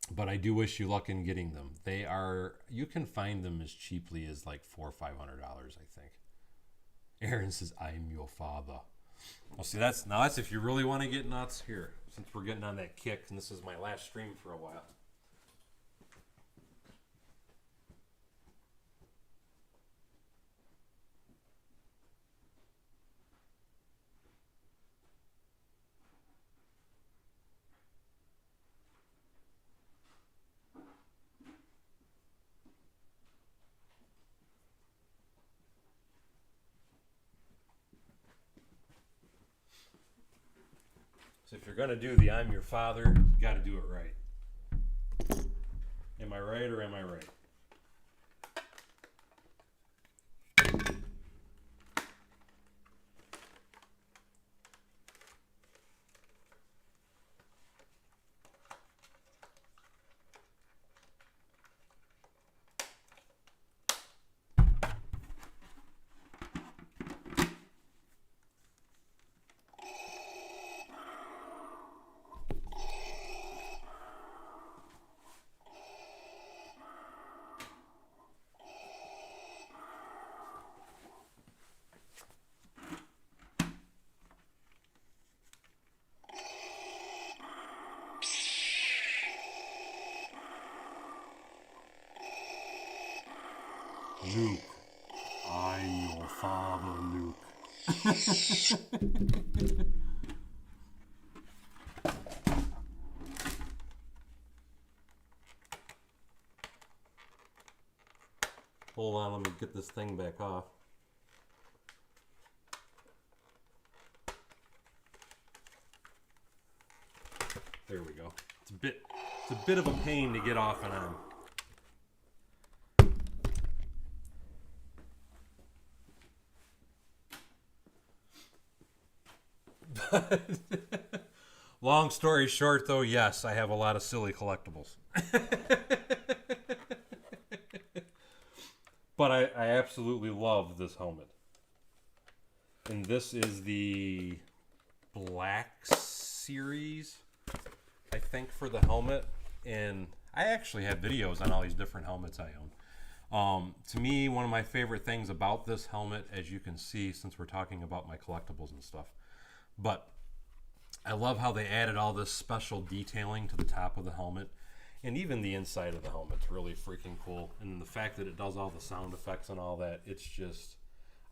But I do wish you luck in getting them. They are, you can find them as cheaply as like $400 or $500, I think. Aaron says, I'm your father. Well, see, that's if you really want to get nuts here, since we're getting on that kick, and this is my last stream for a while. So if you're going to do the I'm your father, you got to do it right. Am I right or am I right? Luke, I'm your father, Luke. get this thing back off. There we go. It's a bit of a pain to get off and on. Long story short, though, yes, I have a lot of silly collectibles. But I absolutely love this helmet. And this is the Black Series, I think, for the helmet. And I actually have videos on all these different helmets I own. To me, one of my favorite things about this helmet, as you can see, since we're talking about my collectibles and stuff, but I love how they added all this special detailing to the top of the helmet. And even the inside of the helmet's really freaking cool. And the fact that it does all the sound effects and all that, it's just,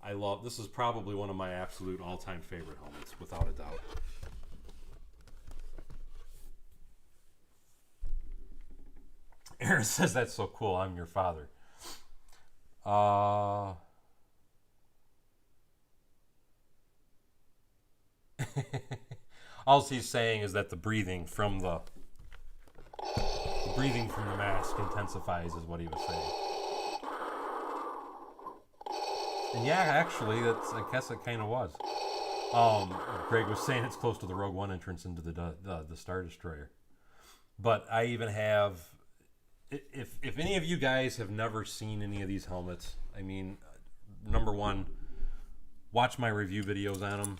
I love, this is probably one of my absolute all-time favorite helmets, without a doubt. Aaron says, that's so cool, I'm your father. All he's saying is that the breathing from the mask intensifies, is what he was saying. And yeah, actually, I guess it kind of was. Greg was saying it's close to the Rogue One entrance into the Star Destroyer. But I even have, if any of you guys have never seen any of these helmets, I mean, number one, watch my review videos on them.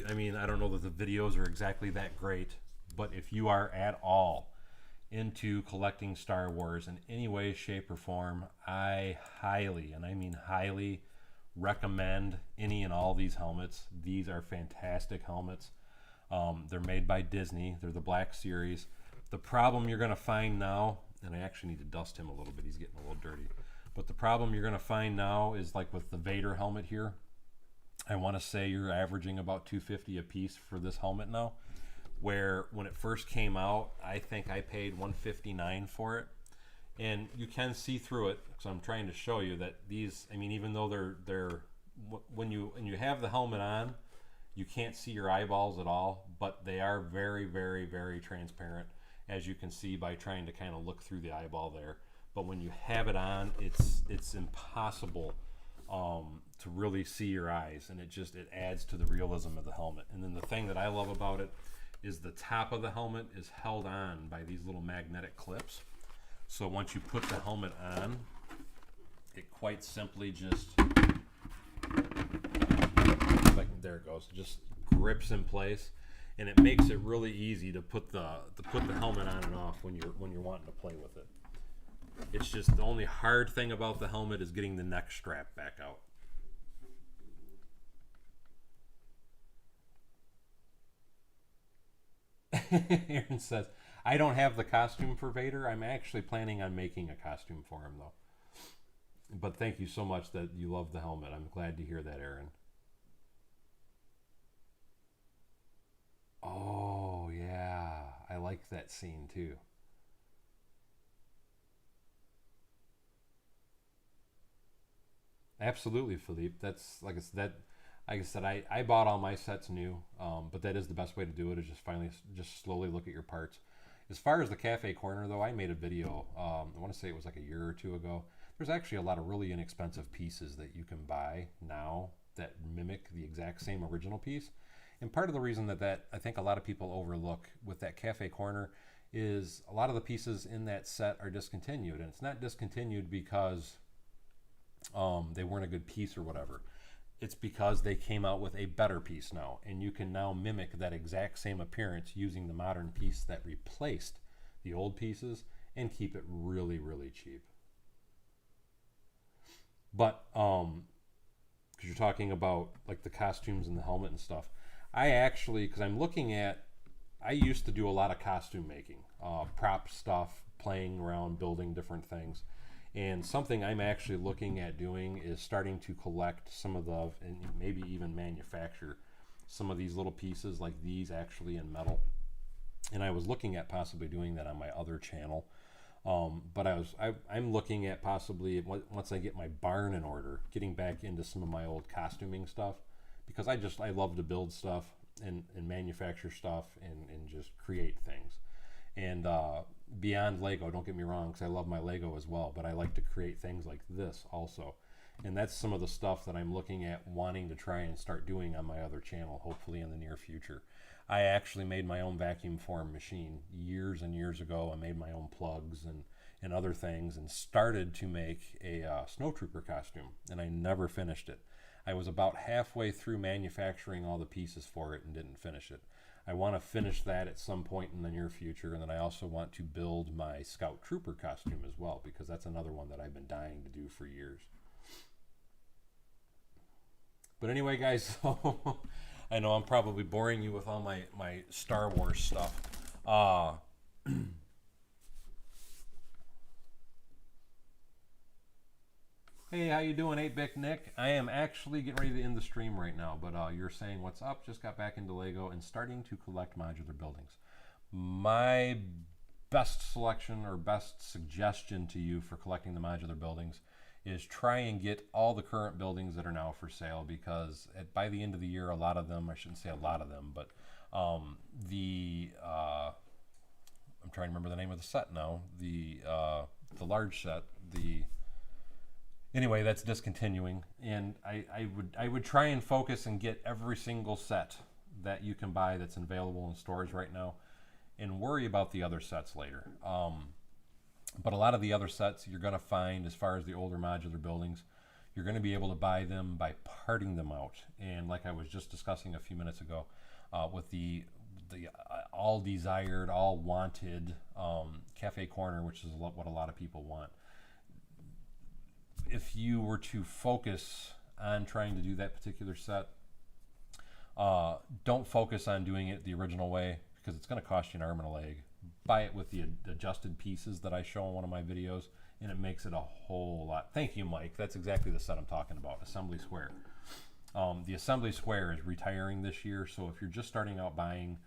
I mean, I don't know that the videos are exactly that great, but if you are at all into collecting Star Wars in any way, shape, or form, I highly, and I mean highly, recommend any and all these helmets. These are fantastic helmets. They're made by Disney. They're the Black Series. The problem you're going to find now, and I actually need to dust him a little bit, he's getting a little dirty, but the problem you're going to find now is like with the Vader helmet here. I want to say you're averaging about $250 a piece for this helmet now, where when it first came out, I think I paid $159 for it. And you can see through it, because I'm trying to show you that these, I mean, even though they're when you have the helmet on, you can't see your eyeballs at all, but they are very, very, very transparent, as you can see by trying to kind of look through the eyeball there. But when you have it on, it's impossible to really see your eyes, and it adds to the realism of the helmet. And then the thing that I love about it is the top of the helmet is held on by these little magnetic clips. So once you put the helmet on, it quite simply just, like, there it goes, just grips in place, and it makes it really easy to put the helmet on and off when you're wanting to play with it. It's just the only hard thing about the helmet is getting the neck strap back out. Aaron says, I don't have the costume for Vader. I'm actually planning on making a costume for him, though. But thank you so much that you love the helmet. I'm glad to hear that, Aaron. Oh, yeah. I like that scene, too. Absolutely, Philippe. That's, like I said, I bought all my sets new, but that is the best way to do it, is just slowly look at your parts. As far as the cafe corner, though, I made a video, I want to say it was like a year or two ago. There's actually a lot of really inexpensive pieces that you can buy now that mimic the exact same original piece. And part of the reason that I think a lot of people overlook with that cafe corner is a lot of the pieces in that set are discontinued. And it's not discontinued because they weren't a good piece or whatever. It's because they came out with a better piece now, and you can now mimic that exact same appearance using the modern piece that replaced the old pieces and keep it really, really cheap. But because you're talking about like the costumes and the helmet and stuff, I actually, because I used to do a lot of costume making, prop stuff, playing around, building different things. And something I'm actually looking at doing is starting to collect some of and maybe even manufacture some of these little pieces like these actually in metal. And I was looking at possibly doing that on my other channel. But I'm looking at possibly once I get my barn in order, getting back into some of my old costuming stuff, because I love to build stuff and manufacture stuff and just create things. And beyond Lego, don't get me wrong, because I love my Lego as well, but I like to create things like this also. And that's some of the stuff that I'm looking at wanting to try and start doing on my other channel, hopefully in the near future. I actually made my own vacuum form machine years and years ago. I made my own plugs and other things, and started to make a snow trooper costume, and I never finished it. I was about halfway through manufacturing all the pieces for it and didn't finish it. I want to finish that at some point in the near future, and then I also want to build my Scout Trooper costume as well, because that's another one that I've been dying to do for years. But anyway, guys, so I know I'm probably boring you with all my Star Wars stuff. Hey, how you doing, 8-Bit Nick? I am actually getting ready to end the stream right now, but you're saying what's up? Just got back into Lego and starting to collect modular buildings. My best selection or best suggestion to you for collecting the modular buildings is try and get all the current buildings that are now for sale, because by the end of the year, a lot of them, I shouldn't say a lot of them, but I'm trying to remember the name of the set now, the large set, anyway, that's discontinuing, and I would try and focus and get every single set that you can buy that's available in stores right now, and worry about the other sets later. But a lot of the other sets you're going to find, as far as the older modular buildings, you're going to be able to buy them by parting them out. And like I was just discussing a few minutes ago, with the all desired, all wanted cafe corner, which is what a lot of people want. If you were to focus on trying to do that particular set, don't focus on doing it the original way, because it's going to cost you an arm and a leg. Buy it with the adjusted pieces that I show in one of my videos, and it makes it a whole lot. Thank you, Mike. That's exactly the set I'm talking about, Assembly Square. The Assembly Square is retiring this year, so if you're just starting out buying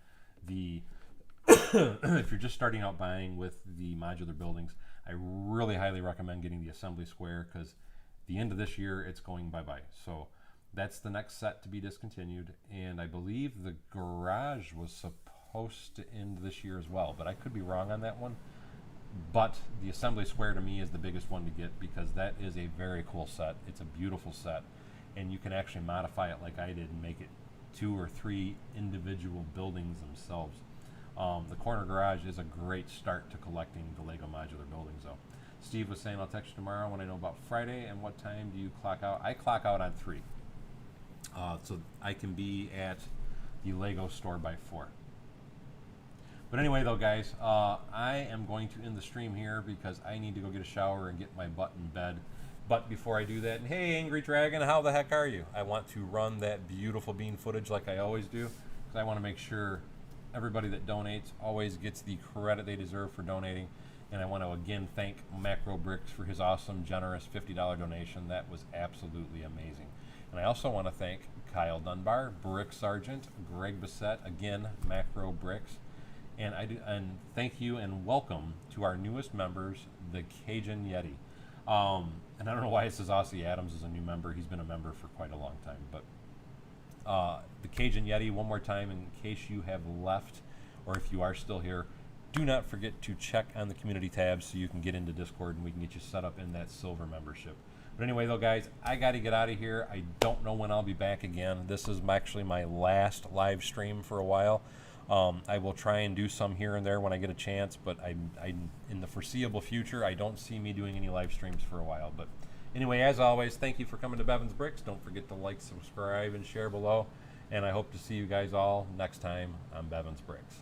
if you're just starting out buying with the modular buildings, I really highly recommend getting the Assembly Square, because the end of this year it's going bye-bye. So that's the next set to be discontinued, and I believe the garage was supposed to end this year as well, but I could be wrong on that one. But the Assembly Square to me is the biggest one to get, because that is a very cool set. It's a beautiful set, and you can actually modify it like I did and make it 2 or 3 individual buildings themselves. The corner garage is a great start to collecting the Lego modular buildings, though. Steve was saying, I'll text you tomorrow when I know about Friday. And what time do you clock out? I clock out on 3. So I can be at the Lego store by 4. But anyway, though, guys, I am going to end the stream here, because I need to go get a shower and get my butt in bed. But before I do that, and hey, Angry Dragon, how the heck are you? I want to run that beautiful bean footage like I always do, because I want to make sure everybody that donates always gets the credit they deserve for donating. And I want to again thank Macro Bricks for his awesome, generous $50 donation. That was absolutely amazing. And I also want to thank Kyle Dunbar, Brick Sergeant, Greg Bissett, again, Macro Bricks. And thank you and welcome to our newest members, the Cajun Yeti. And I don't know why it says Aussie Adams is a new member. He's been a member for quite a long time. But the Cajun Yeti, one more time, in case you have left, or if you are still here, do not forget to check on the community tab so you can get into Discord and we can get you set up in that silver membership. But anyway, though, guys, I got to get out of here. I don't know when I'll be back again. This is actually my last live stream for a while. I will try and do some here and there when I get a chance, but I in the foreseeable future, I don't see me doing any live streams for a while. But anyway, as always, thank you for coming to Bevan's Bricks. Don't forget to like, subscribe, and share below. And I hope to see you guys all next time on Bevan's Bricks.